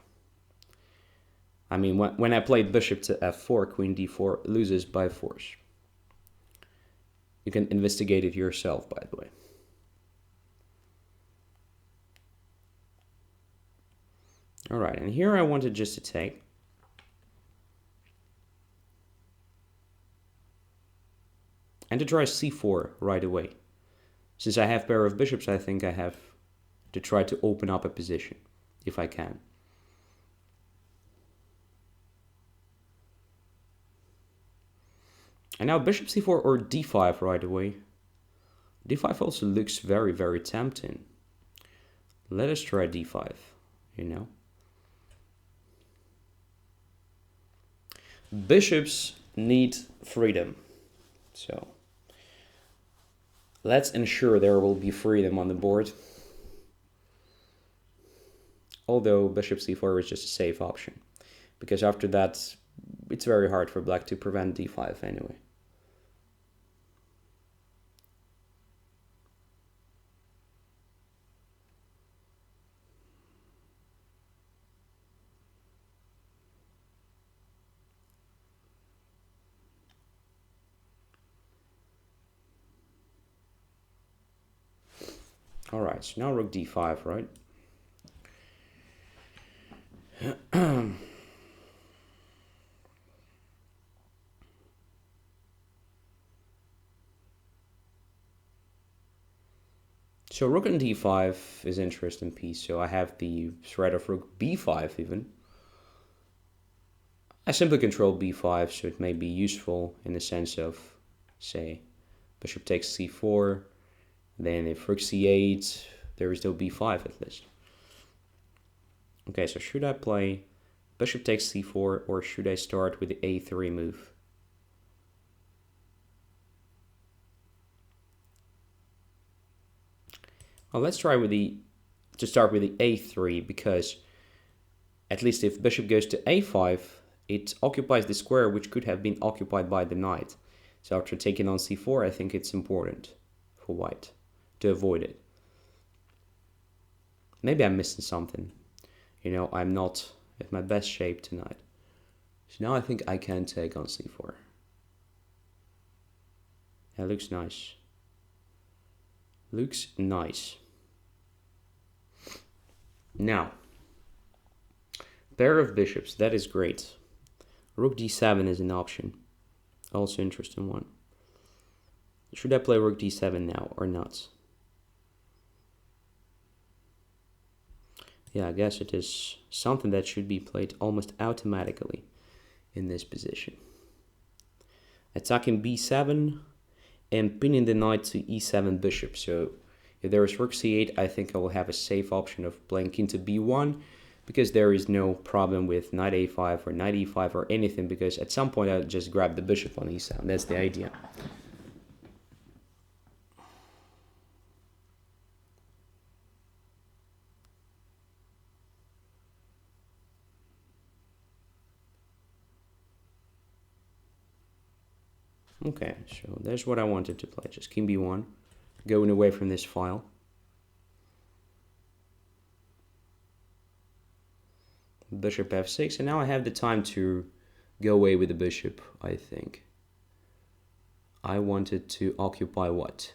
I mean, when I played bishop to f4, queen d4 loses by force. You can investigate it yourself, by the way. All right, and here I wanted just to take. And to try c4 right away. Since I have pair of bishops, I think I have to try to open up a position, if I can. And now bishop c4 or d5 right away. d5 also looks very, very tempting. Let us try d5, you know. Bishops need freedom. So let's ensure there will be freedom on the board. Although bishop c4 is just a safe option, because after that it's very hard for black to prevent d5 anyway. All right, so now rook d5, right? So rook on d5 is interesting piece. So I have the threat of rook b5 even. I simply control b5, so it may be useful in the sense of, say, bishop takes c4. Then if rook c8, there is no b5 at least. Okay, so should I play bishop takes c4 or should I start with the a3 move? Well, let's try to start with the a3, because at least if bishop goes to a5, it occupies the square which could have been occupied by the knight. So after taking on c4, I think it's important for white to avoid it. Maybe I'm missing something. You know, I'm not at my best shape tonight. So now I think I can take on c4. That looks nice. Looks nice. Now, pair of bishops, that is great. Rook d7 is an option. Also interesting one. Should I play rook d7 now or not? Yeah, I guess it is something that should be played almost automatically in this position. Attacking b7 and pinning the knight to e7 bishop. So if there is rook c8, I think I will have a safe option of playing king to b1, because there is no problem with knight a5 or knight e5 or anything, because at some point I'll just grab the bishop on e7. That's the idea. Okay, so that's what I wanted to play. Just king b1, going away from this file. Bishop f6, and now I have the time to go away with the bishop, I think. I wanted to occupy what?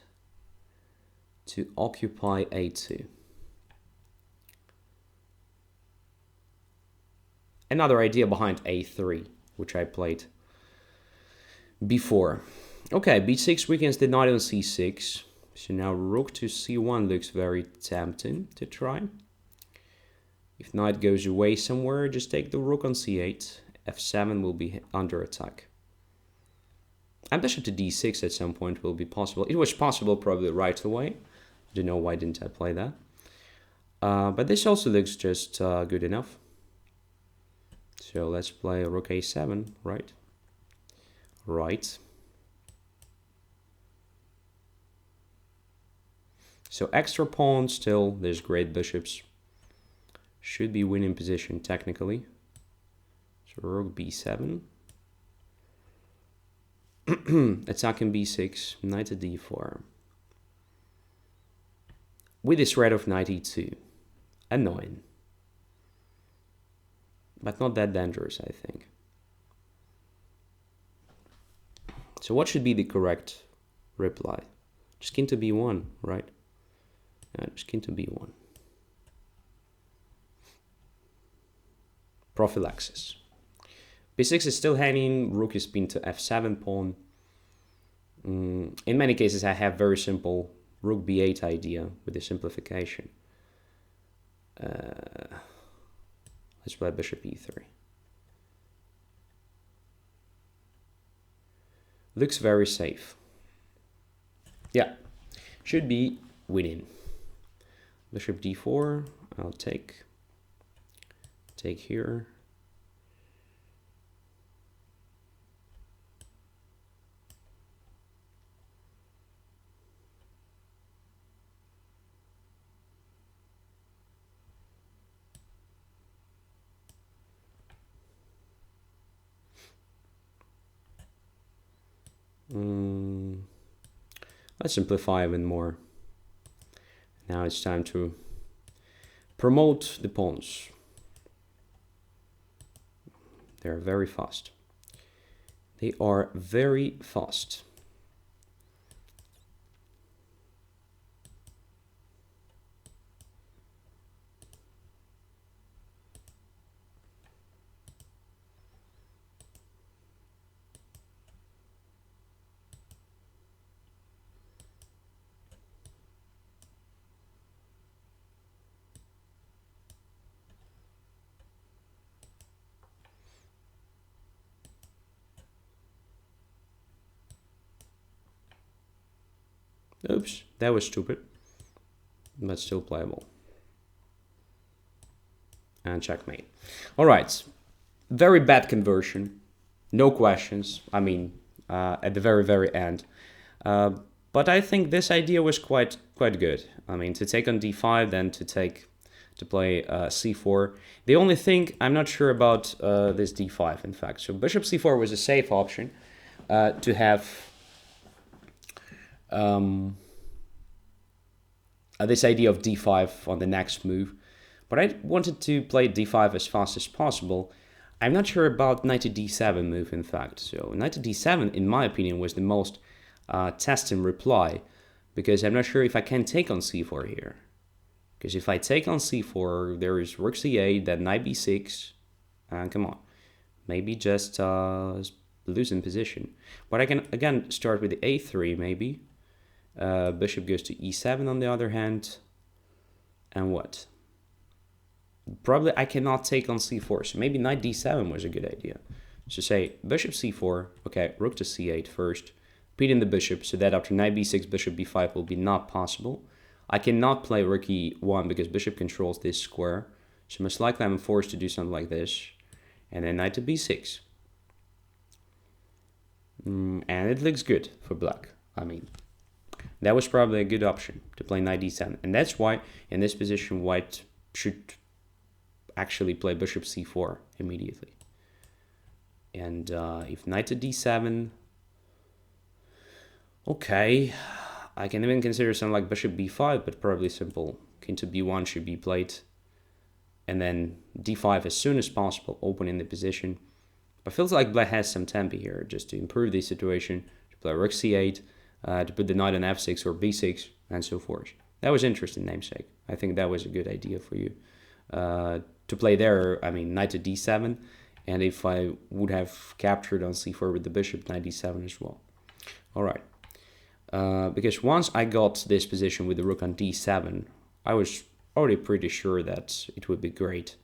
To occupy a2. Another idea behind a3, which I played before. Okay, b6 weakens the knight on c6. So now rook to c1 looks very tempting to try. If knight goes away somewhere, just take the rook on c8. f7 will be under attack. And bishop to d6 at some point will be possible. It was possible probably right away. Don't know why didn't I play that. But this also looks just good enough. So let's play rook a7, right? Right. So extra pawn still, there's great bishops. Should be winning position technically. So rook b7. Attacking b6, knight to d4. With this threat of knight e2. Annoying. But not that dangerous, I think. So what should be the correct reply? Just king to b1, right? Yeah, just king to b1. Prophylaxis. b6 is still hanging, rook is pinned to f7 pawn. In many cases I have very simple rook b8 idea with the simplification. Let's play bishop e3. Looks very safe. Yeah, should be winning. Bishop d4, I'll take here. Let's simplify even more. Now it's time to promote the pawns. They're very fast. They are very fast. Oops, that was stupid, but still playable. And checkmate. All right, very bad conversion, no questions. I mean, at the very end. But I think this idea was quite good. I mean, to take on d5, then to play c4. The only thing I'm not sure about this d5, in fact. So bishop c4 was a safe option to have. This idea of d5 on the next move, but I wanted to play d5 as fast as possible. I'm not sure about knight to d7 move, in fact. So knight to d7, in my opinion, was the most testing reply, because I'm not sure if I can take on c4 here. Because if I take on c4, there is rook c8, then knight b6, and come on, maybe just losing position. But I can again start with the a3 maybe. Bishop goes to e7 on the other hand, and what? Probably I cannot take on c4, so maybe knight d7 was a good idea. So say bishop c4, okay, rook to c8 first, pinning the bishop, so that after knight b6, bishop b5 will be not possible. I cannot play rook e1 because bishop controls this square, so most likely I'm forced to do something like this, and then knight to b6. And it looks good for black. I mean, that was probably a good option to play knight d7, and that's why in this position white should actually play bishop c4 immediately. And if knight to d7, Okay, I can even consider something like bishop b5, but probably simple. King to b1 should be played, and then d5 as soon as possible, opening the position. But feels like black has some tempo here, just to improve the situation, to play rook c8, to put the knight on f6 or b6, and so forth. That was interesting, namesake. I think that was a good idea for you. To play there, I mean, knight to d7, and if I would have captured on c4 with the bishop, knight d7 as well. All right. Because once I got this position with the rook on d7, I was already pretty sure that it would be great.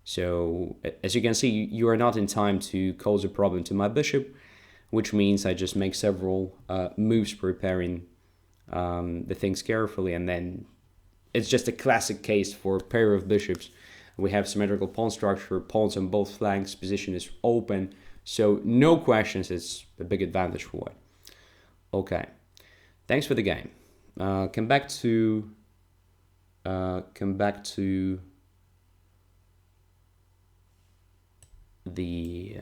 So, as you can see, you are not in time to cause a problem to my bishop, which means I just make several moves preparing the things carefully, and then it's just a classic case for a pair of bishops. We have symmetrical pawn structure, pawns on both flanks, position is open, so no questions, it's a big advantage for white. Okay, thanks for the game. Come back to the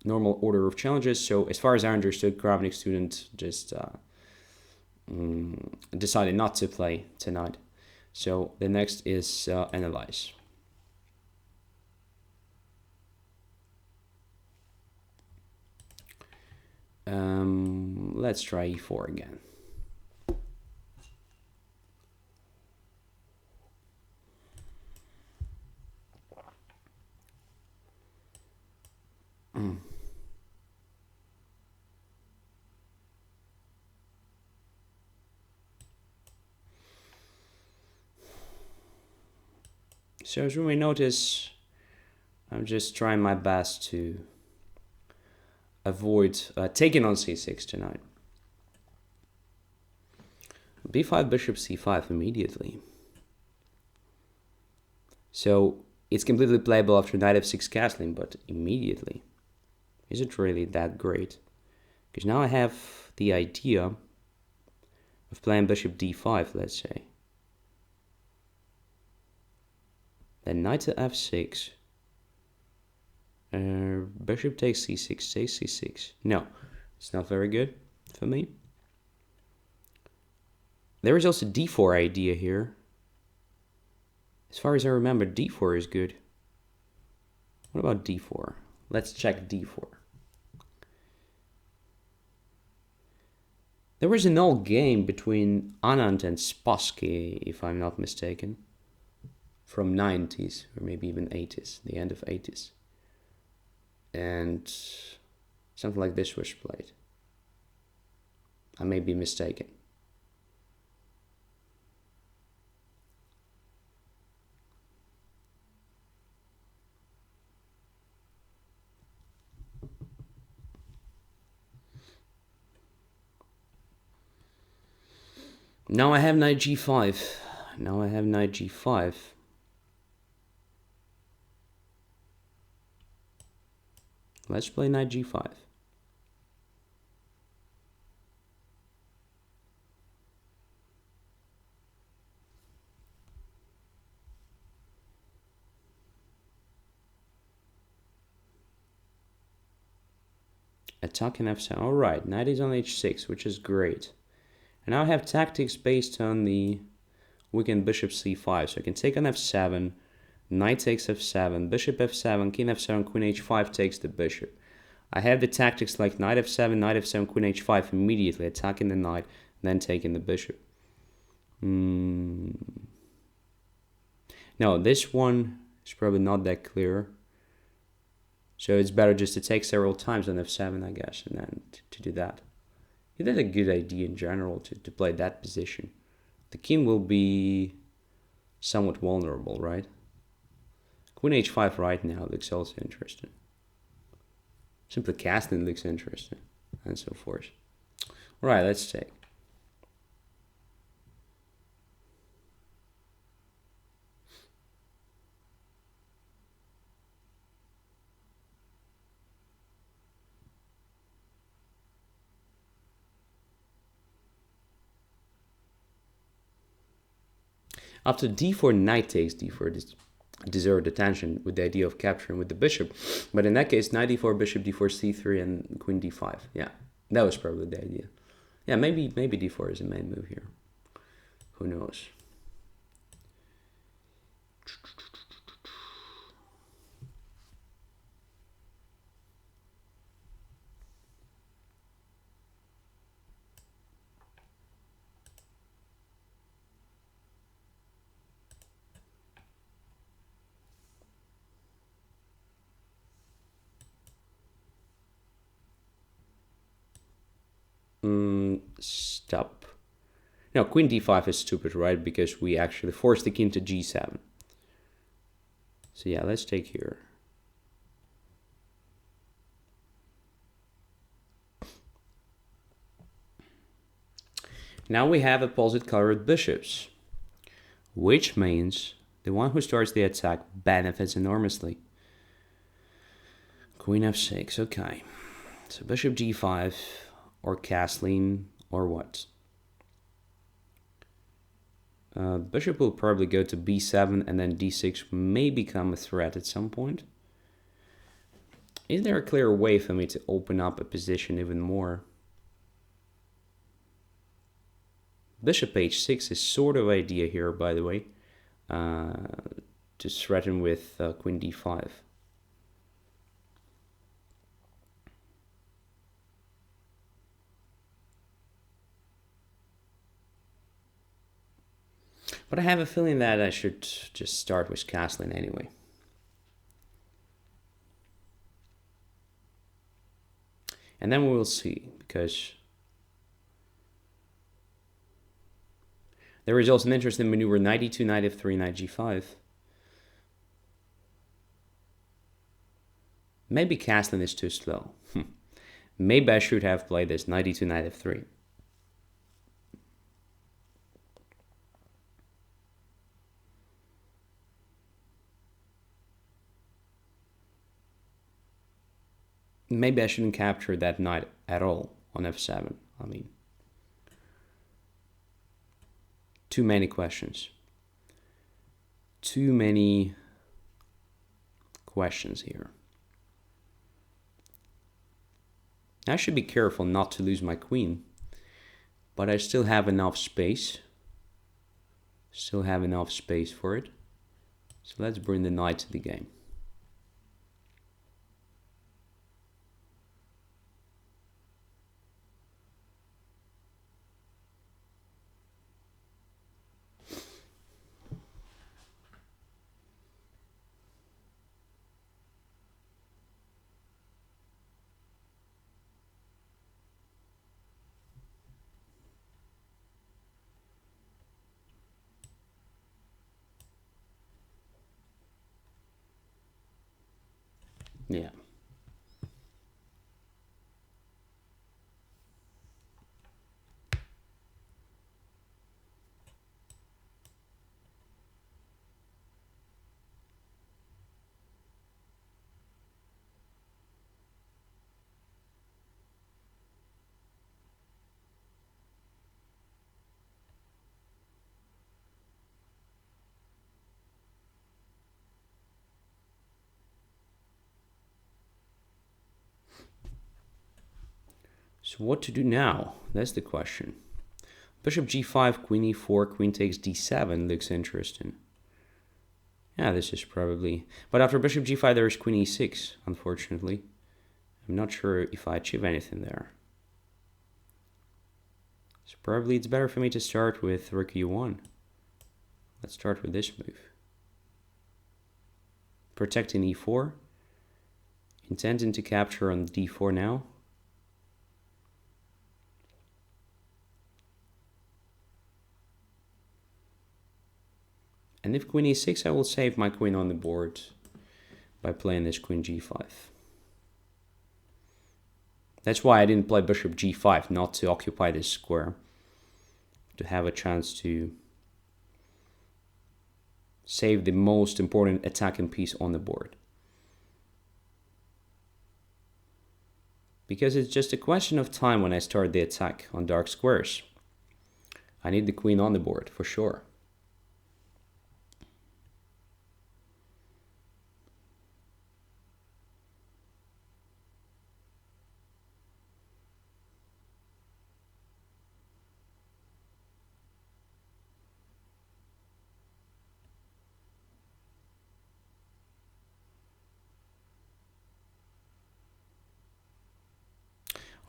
normal order of challenges. So as far as I understood, Kravnik student just decided not to play tonight. So the next is analyze. Let's try e4 again. So as you may notice, I'm just trying my best to avoid taking on c6 tonight. b5, bishop c5 immediately. So it's completely playable after knight f6 castling, but immediately. Is it really that great? Because now I have the idea of playing bishop d5, let's say. Then knight to f6. Bishop takes c6, takes c6. No, it's not very good for me. There is also d4 idea here. As far as I remember, d4 is good. What about d4? Let's check d4. There was an old game between Anand and Spassky, if I'm not mistaken, from 90s or maybe even 80s, the end of 80s. And something like this was played. I may be mistaken. Now I have knight g5. Now I have knight g5. Let's play knight g5. Attack in f7. Alright, knight is on h6, which is great. And now I have tactics based on the weakened bishop c5. So I can take on f7, knight takes f7, bishop f7, king f7, queen h5 takes the bishop. I have the tactics like knight f7, queen h5 immediately, attacking the knight, then taking the bishop. No, this one is probably not that clear. So it's better just to take several times on f7, I guess, and then to do that. It is a good idea in general to play that position. The king will be somewhat vulnerable, right? Queen h5 right now looks also interesting. Simply casting looks interesting, and so forth. Alright, let's take. After d4, knight takes d4 deserved attention with the idea of capturing with the bishop. But in that case, knight d4, bishop d4, c3, and queen d5. Yeah, that was probably the idea. Yeah, maybe d4 is the main move here. Who knows? Stop. No, queen d5 is stupid, right? Because we actually force the king to g7. So yeah, let's take here. Now we have opposite colored bishops, which means the one who starts the attack benefits enormously. Queen f6, okay. So bishop g5 or castling or what? Bishop will probably go to b7 and then d6 may become a threat at some point. Is there a clear way for me to open up a position even more? Bishop h6 is sort of idea here, by the way, to threaten with queen d5. But I have a feeling that I should just start with castling anyway. And then we will see, because there is also an interesting maneuver, knight e2, knight f3, knight g5. Maybe castling is too slow. Maybe I should have played this, knight e2, knight f3. Maybe I shouldn't capture that knight at all on f7. I mean, too many questions. Too many questions here. I should be careful not to lose my queen, but I still have enough space. Still have enough space for it. So let's bring the knight to the game. Yeah. So what to do now? That's the question. Bishop g5, queen e4, queen takes d7 looks interesting. Yeah, this is probably... But after bishop g5 there is queen e6, unfortunately. I'm not sure if I achieve anything there. So probably it's better for me to start with rook e1. Let's start with this move. Protecting e4. Intending to capture on d4 now. And if queen e6, I will save my queen on the board by playing this queen g5. That's why I didn't play bishop g5, not to occupy this square. To have a chance to save the most important attacking piece on the board. Because it's just a question of time when I start the attack on dark squares. I need the queen on the board, for sure.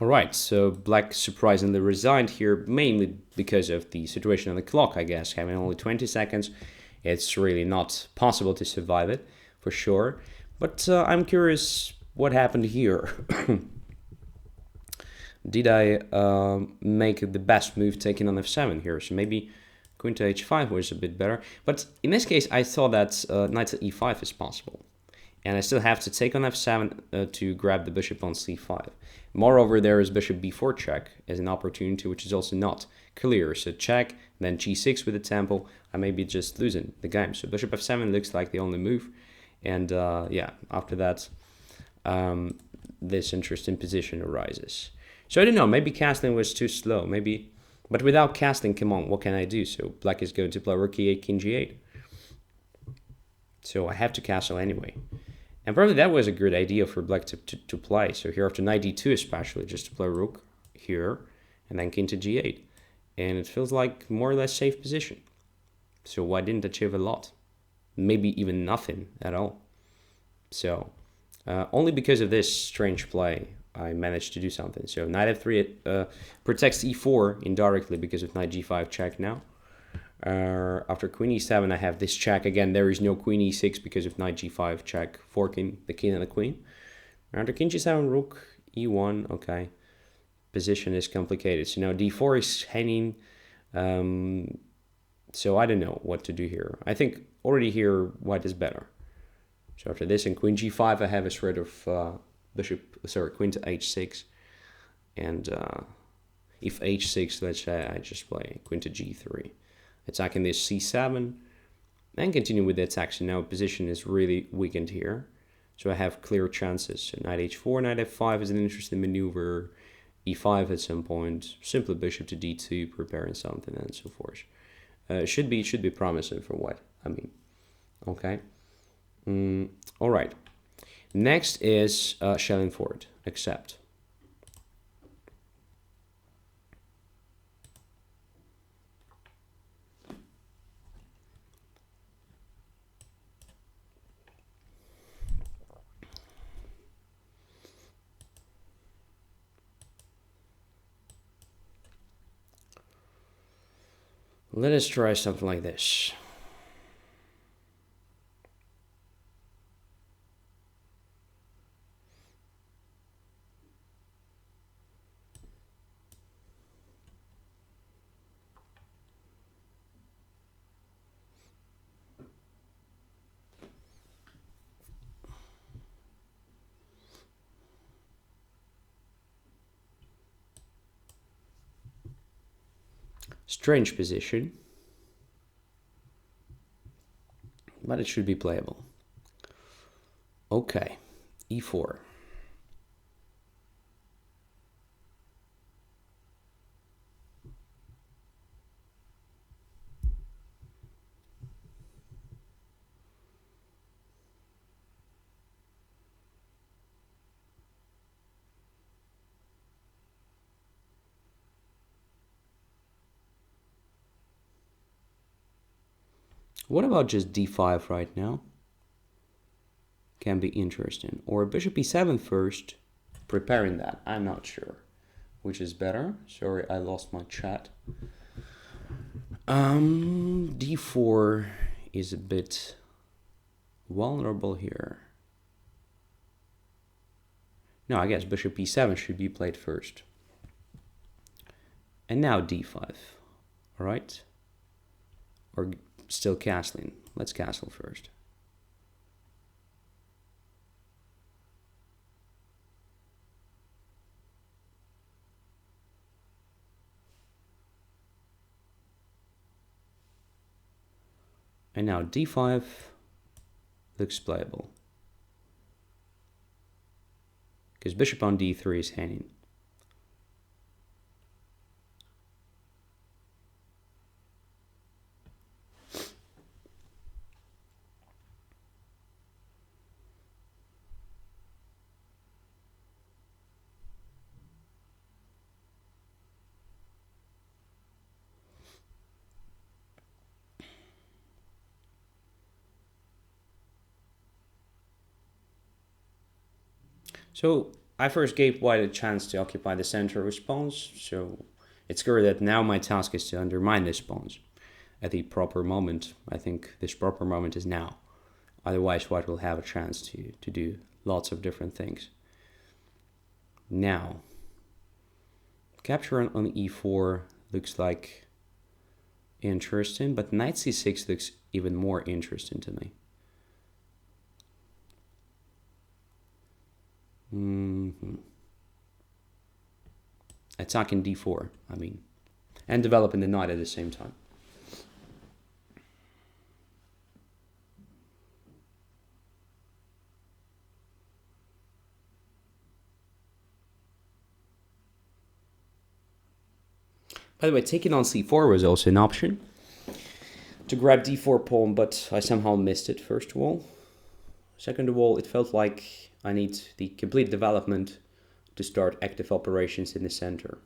All right, so black surprisingly resigned here, mainly because of the situation on the clock, I guess. Having only 20 seconds, it's really not possible to survive it, for sure. But I'm curious what happened here. Did I make the best move taking on f7 here? So maybe queen to h5 was a bit better. But in this case, I thought that knight to e5 is possible. And I still have to take on f7 to grab the bishop on c5. Moreover, there is bishop b4 check as an opportunity, which is also not clear. So check, then g6 with the tempo. I may be just losing the game. So bishop f7 looks like the only move. And yeah, after that, this interesting position arises. So I don't know, maybe castling was too slow, maybe, but without castling, come on, what can I do? So black is going to play rook e8, king g8. So I have to castle anyway. And probably that was a good idea for black to play. So here after knight d2 especially, just to play rook here, and then king to g8. And it feels like more or less safe position. So why didn't I achieve a lot? Maybe even nothing at all. So only because of this strange play, I managed to do something. So knight f3 protects e4 indirectly because of knight g5 check now. After queen e7, I have this check. Again, there is no queen e6 because of knight g5 check, forking the king and the queen. After king g7, rook e1, okay. Position is complicated. So now d4 is hanging. So I don't know what to do here. I think already here, white is better. So after this, in queen g5, I have a threat of queen to h6. And if h6, let's say I just play queen to g3. Attacking this c7 and continue with the attack. So now position is really weakened here. So I have clear chances. So knight h4, knight f5 is an interesting maneuver. e5 at some point. Simply bishop to d2, preparing something and so forth. Should be promising for white. I mean, okay. All right. Next is shelling forward. Accept. Let us try something like this. Strange position, but it should be playable. Okay, e4. What about just d5 right now? Can be interesting. Or bishop e7 first, preparing that. I'm not sure which is better. Sorry, I lost my chat. D4 is a bit vulnerable here. No, I guess bishop e7 should be played first. And now d5. All right? Or still castling. Let's castle first. And now d5 looks playable. Because bishop on d3 is hanging. So I first gave white a chance to occupy the center of his pawns, so it's clear that now my task is to undermine this pawns at the proper moment. I think this proper moment is now. Otherwise, white will have a chance to do lots of different things. Now, capture on e4 looks like interesting, but knight c6 looks even more interesting to me. Attacking d4, I mean, and developing the knight at the same time. By the way, taking on c4 was also an option to grab d4 pawn, but I somehow missed it, first of all. Second of all, it felt like I need the complete development to start active operations in the center.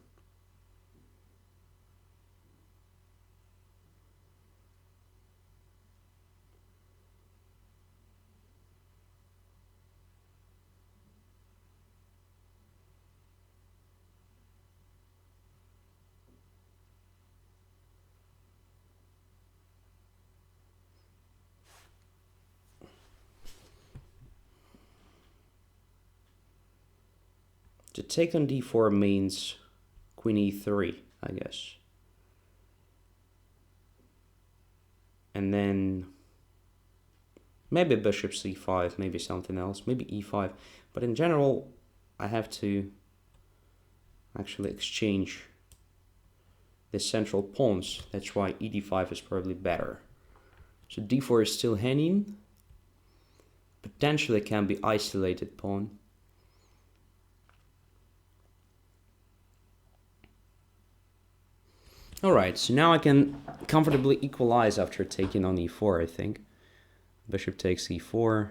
To take on d4 means queen e3, I guess. And then maybe bishop c5, maybe something else, maybe e5. But in general, I have to actually exchange the central pawns. That's why ed5 is probably better. So d4 is still hanging. Potentially can be isolated pawn. Alright, so now I can comfortably equalize after taking on e4, I think. Bishop takes e4.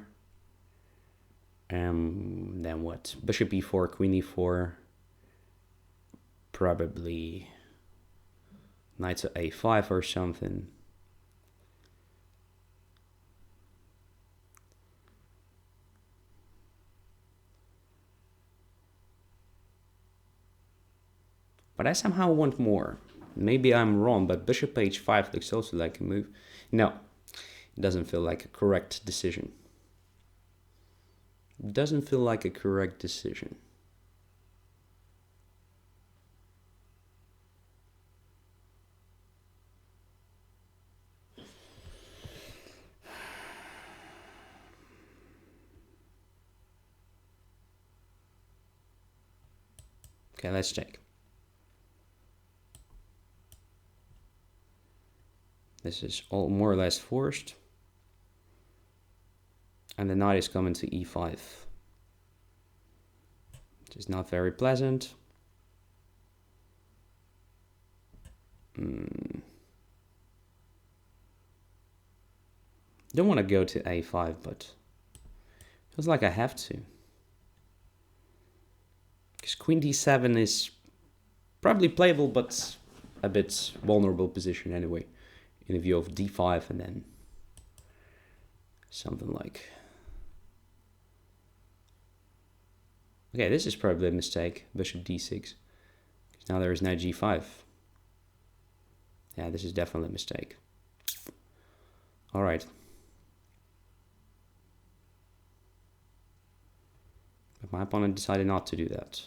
Then what? Bishop e4, queen e4. Probably knight to a5 or something. But I somehow want more. Maybe I'm wrong, but bishop h5 looks also like a move. No, it doesn't feel like a correct decision. It doesn't feel like a correct decision. Okay, let's check. This is all more or less forced. And the knight is coming to e5. Which is not very pleasant. Don't want to go to a5, but feels like I have to. Because queen d7 is probably playable, but a bit vulnerable position anyway. In the view of d5 and then something like... Okay, this is probably a mistake. Bishop d6. Now there is knight g5. Yeah, this is definitely a mistake. Alright. But my opponent decided not to do that.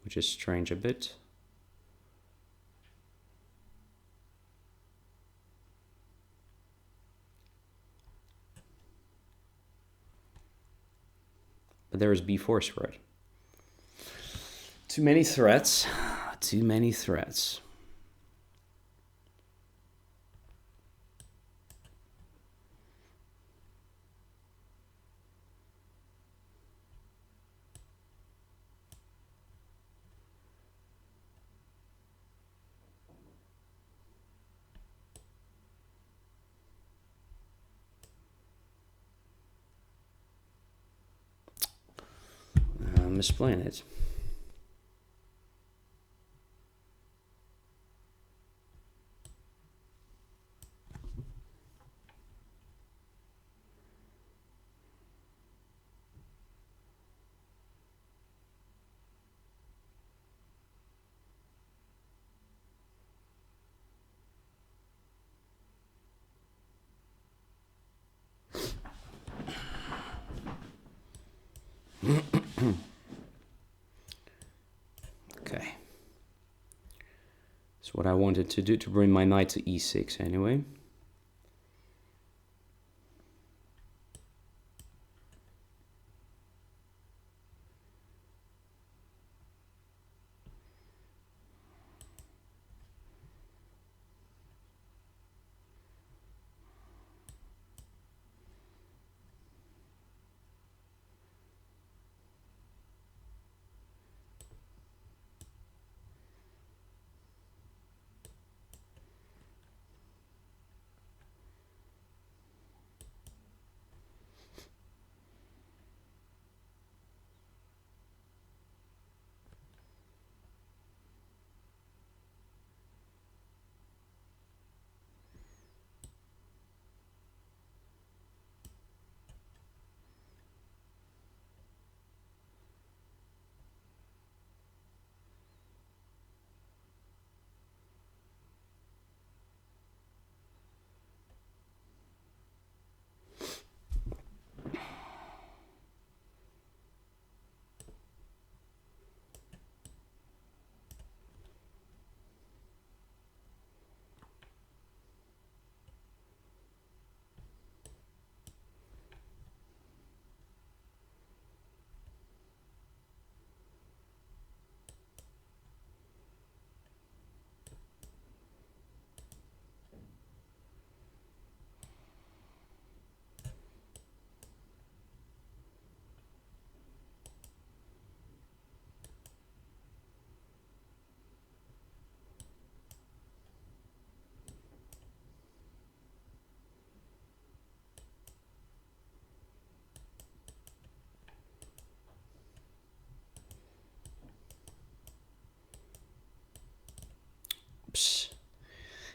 Which is strange a bit. But there is b4 spread. Too many threats. Too many threats. I'm misplaying it. what I wanted to do, to bring my knight to e6 anyway.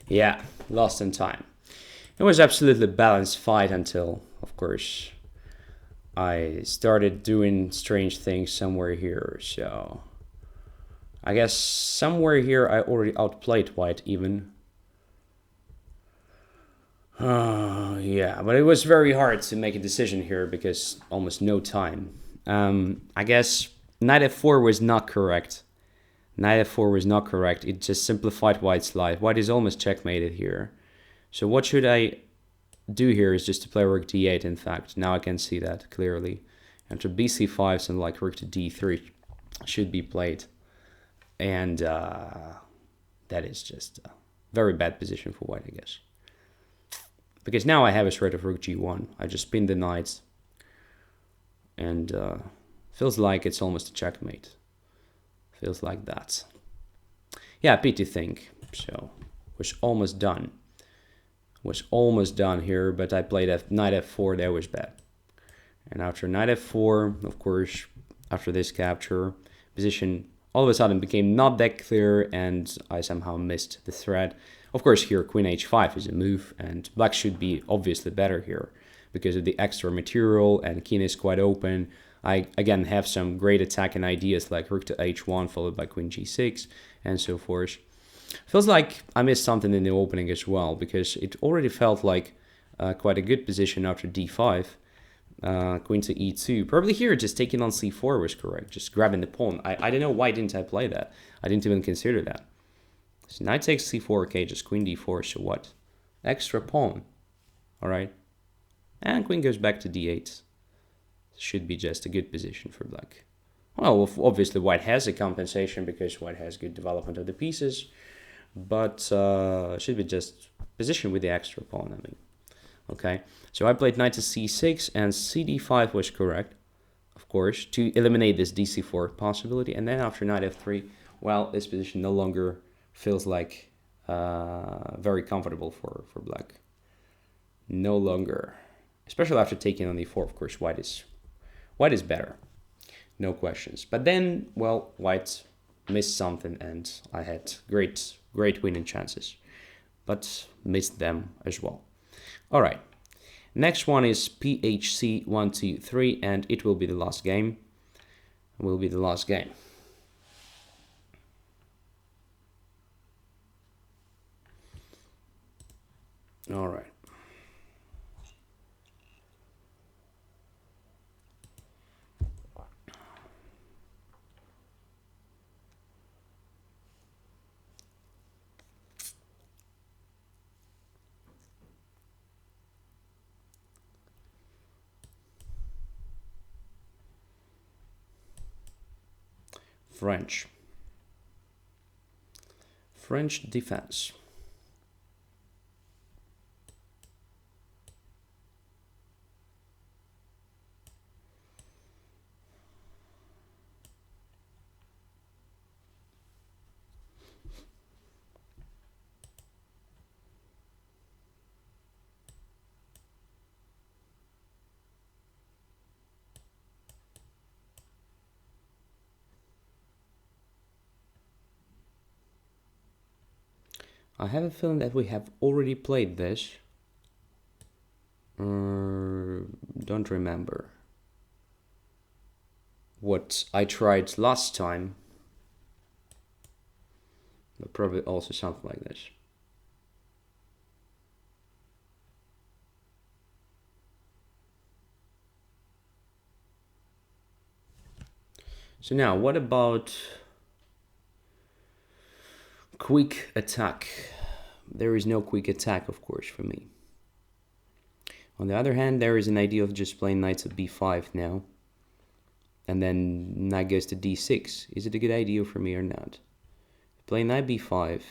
Yeah, lost in time. It was absolutely balanced fight until, of course, I started doing strange things somewhere here. So I guess somewhere here I already outplayed white even. Yeah, but it was very hard to make a decision here because almost no time. I guess knight f4 was not correct. Knight f4 was not correct. It just simplified white's life. White is almost checkmated here. So what should I do here is just to play rook d8, in fact. Now I can see that clearly. After bc5, something like rook to d3 should be played. And that is just a very bad position for white, I guess. Because now I have a threat of rook g1. I just spin the knights. And feels like it's almost a checkmate. Feels like that. Yeah, pity think. So, was almost done. Was almost done here, but I played knight f4. That was bad. And after knight f4, of course, after this capture, position all of a sudden became not that clear, and I somehow missed the thread. Of course, here queen h5 is a move, and black should be obviously better here because of the extra material, and king is quite open. I again have some great attacking ideas like rook to h1 followed by queen g6 and so forth. Feels like I missed something in the opening as well, because it already felt like quite a good position after d5. Queen to e2. Probably here just taking on c4 was correct, just grabbing the pawn. I don't know why didn't I play that. I didn't even consider that. So knight takes c4, okay, just queen d4, so what? Extra pawn. Alright. And queen goes back to d8. Should be just a good position for black. Well, obviously white has a compensation because white has good development of the pieces, but should be just position with the extra pawn, I mean. Okay, so I played knight to c6 and cd5 was correct, of course, to eliminate this dc4 possibility. And then after knight f3, well, this position no longer feels like very comfortable for black. No longer, especially after taking on e4. Of course, white is better, no questions. But then, well, white missed something, and I had great winning chances, but missed them as well. All right, next one is PHC 1, 2, 3, and it will be the last game. Will be the last game. All right. French. French defense. I have a feeling that we have already played this. Don't remember what I tried last time, but probably also something like this. So now, what about quick attack? There is no quick attack, of course, for me. On the other hand, there is an idea of just playing knights at b5 now. And then knight goes to d6. Is it a good idea for me or not? Play knight b5.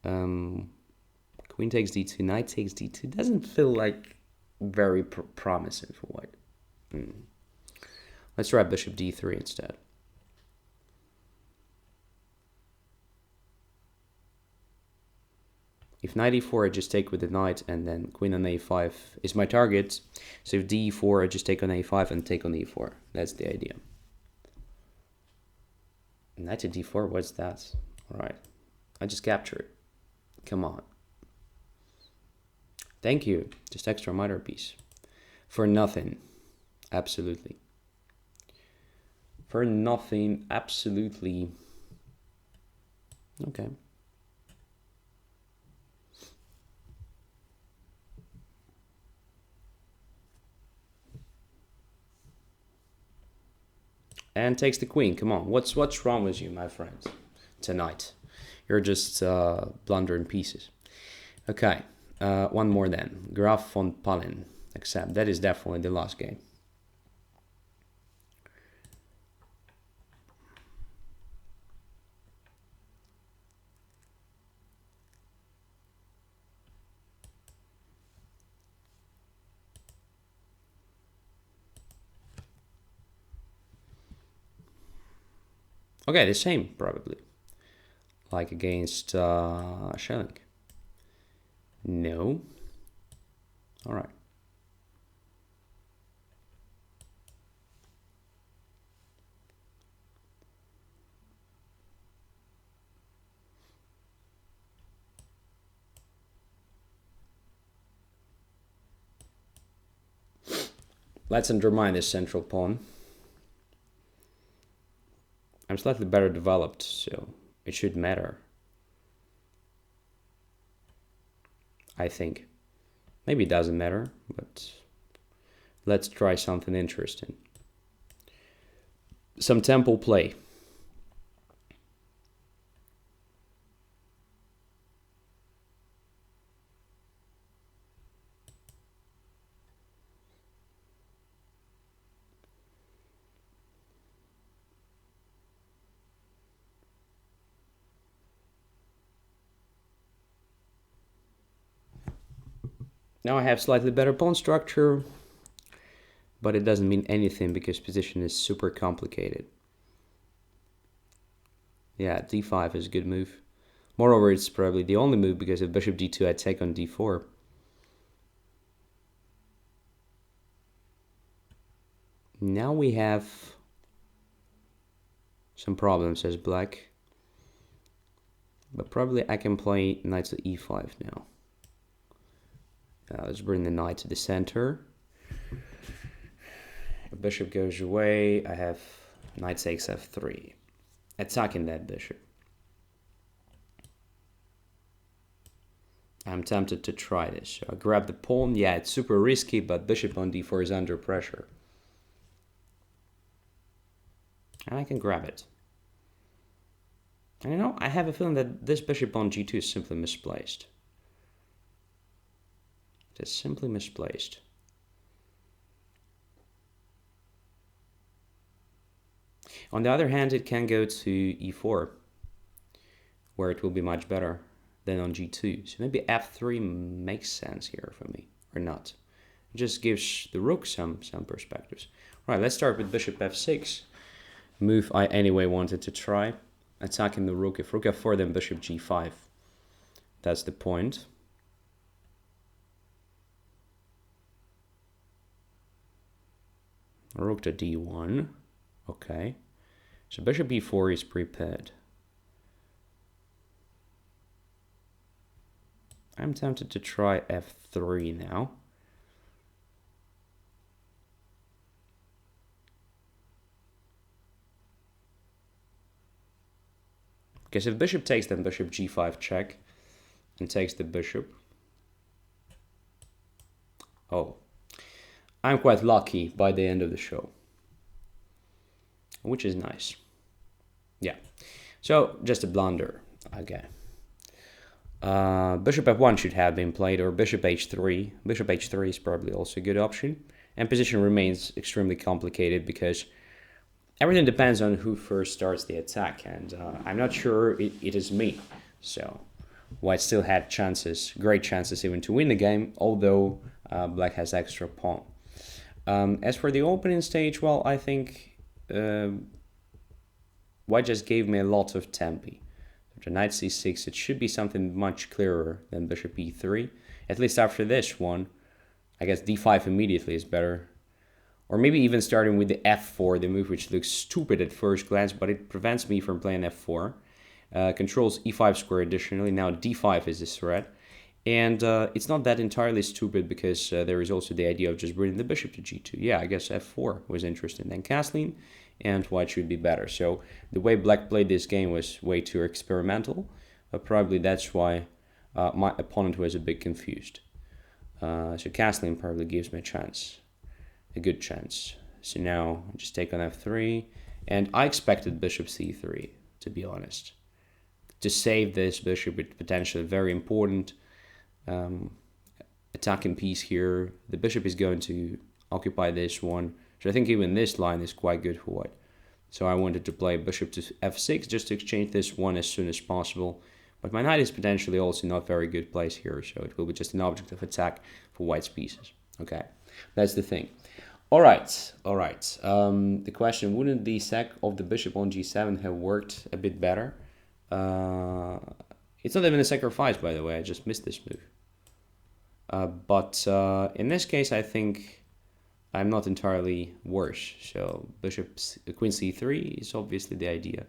Queen takes d2, knight takes d2. Doesn't feel like very promising for white. Let's try bishop d3 instead. If knight e4, I just take with the knight, and then queen on a5 is my target. So if d4, I just take on a5 and take on e4. That's the idea. Knight to d4, what's that? All right, I just captured it. Come on. Thank you. Just extra miter piece. For nothing. Absolutely. For nothing, absolutely. Okay. And takes the queen. Come on, what's wrong with you, my friend? Tonight, you're just blundering pieces. Okay, one more then. Graf von Palen. Accept. That is definitely the last game. Okay, the same probably, like against Schelling. No. All right. Let's undermine this central pawn. I'm slightly better developed, so it should matter. I think. Maybe it doesn't matter, but let's try something interesting. Some tempo play. Now I have slightly better pawn structure, but it doesn't mean anything because position is super complicated. Yeah, d5 is a good move. Moreover, it's probably the only move because if bishop d2, I take on d4. Now we have some problems as black, but probably I can play knight to e5 now. Let's bring the knight to the center. If bishop goes away, I have knight takes f3, attacking that bishop. I'm tempted to try this. So I grab the pawn. Yeah, it's super risky, but bishop on d4 is under pressure. And I can grab it. And you know, I have a feeling that this bishop on g2 is simply misplaced. It is simply misplaced. On the other hand, it can go to e4, where it will be much better than on g2. So maybe f3 makes sense here for me, or not. It just gives the rook some perspectives. All right, let's start with bishop f6. Move I anyway wanted to try. Attacking the rook. If rook f4, then bishop g5. That's the point. Rook to d1. Okay. So bishop e4 is prepared. I'm tempted to try f3 now. Because if bishop takes, then bishop g5 check and takes the bishop. Oh, I'm quite lucky by the end of the show, which is nice. Yeah, so just a blunder. Okay. Bishop f1 should have been played, or bishop h3. Bishop h3 is probably also a good option. And position remains extremely complicated because everything depends on who first starts the attack, and I'm not sure it is me. So white still had chances, great chances even to win the game, although black has extra pawn. As for the opening stage, well, I think white just gave me a lot of tempi. After knight c6, it should be something much clearer than bishop e3. At least after this one, I guess d5 immediately is better. Or maybe even starting with the f4, the move which looks stupid at first glance, but it prevents me from playing f4. Controls e5 square additionally. Now d5 is this threat. And it's not that entirely stupid because there is also the idea of just bringing the bishop to g2. Yeah, I guess f4 was interesting. Then castling, and white should be better. So the way black played this game was way too experimental. Probably that's why my opponent was a bit confused. So castling probably gives me a chance. A good chance. So now just take on f3, and I expected bishop c3, to be honest. To save this bishop, it's potentially very important attacking piece here. The bishop is going to occupy this one, so I think even this line is quite good for white. So I wanted to play bishop to f6 just to exchange this one as soon as possible. But my knight is potentially also not very good placed here, so it will be just an object of attack for white's pieces. Okay, that's the thing. All right. The question, wouldn't the sack of the bishop on g7 have worked a bit better? It's not even a sacrifice, by the way. I just missed this move. But in this case, I think I'm not entirely worse. So queen c3 is obviously the idea.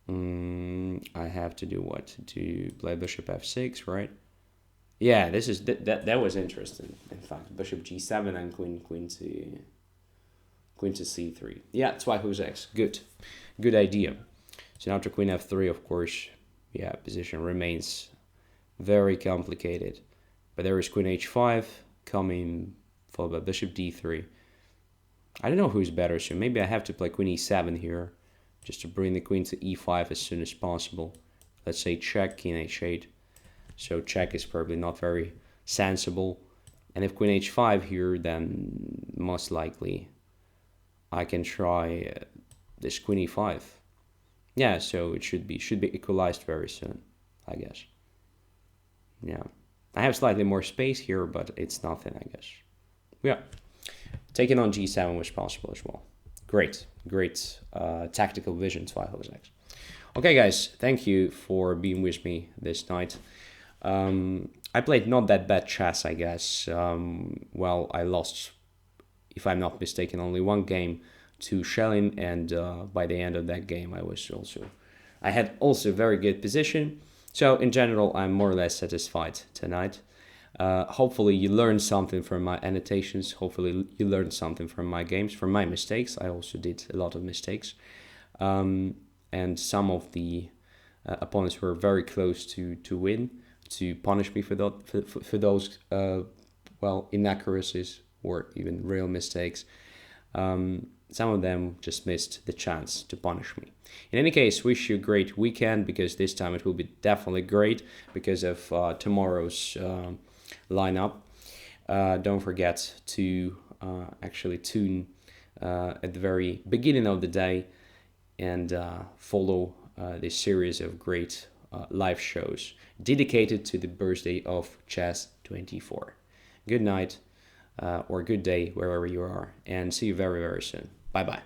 I have to do what? To play bishop f6, right? Yeah, this is that was interesting. In fact, bishop g7 and queen to c3. Yeah, zwei X. Good idea. So now to queen f3, of course. Yeah, position remains very complicated. But there is queen h5 coming, followed by bishop d3. I don't know who's better, so maybe I have to play queen e7 here, just to bring the queen to e5 as soon as possible. Let's say check, king h8. So check is probably not very sensible. And if queen h5 here, then most likely I can try this queen e5. Yeah, so it should be equalized very soon, I guess. Yeah, I have slightly more space here, but it's nothing, I guess. Yeah, taking on g7 was possible as well. Great tactical vision, zwei X. Okay, guys, thank you for being with me this night. I played not that bad chess, I guess. Well, I lost, if I'm not mistaken, only one game to Schelling, and by the end of that game, I had also very good position. So in general, I'm more or less satisfied tonight. Hopefully you learned something from my annotations. Hopefully you learned something from my games, from my mistakes. I also did a lot of mistakes. And some of the opponents were very close to win, to punish me for those inaccuracies or even real mistakes. Some of them just missed the chance to punish me. In any case, wish you a great weekend, because this time it will be definitely great because of tomorrow's lineup. Don't forget to actually tune at the very beginning of the day and follow this series of great live shows dedicated to the birthday of Chess24. Good night or good day wherever you are, and see you very, very soon. Bye bye.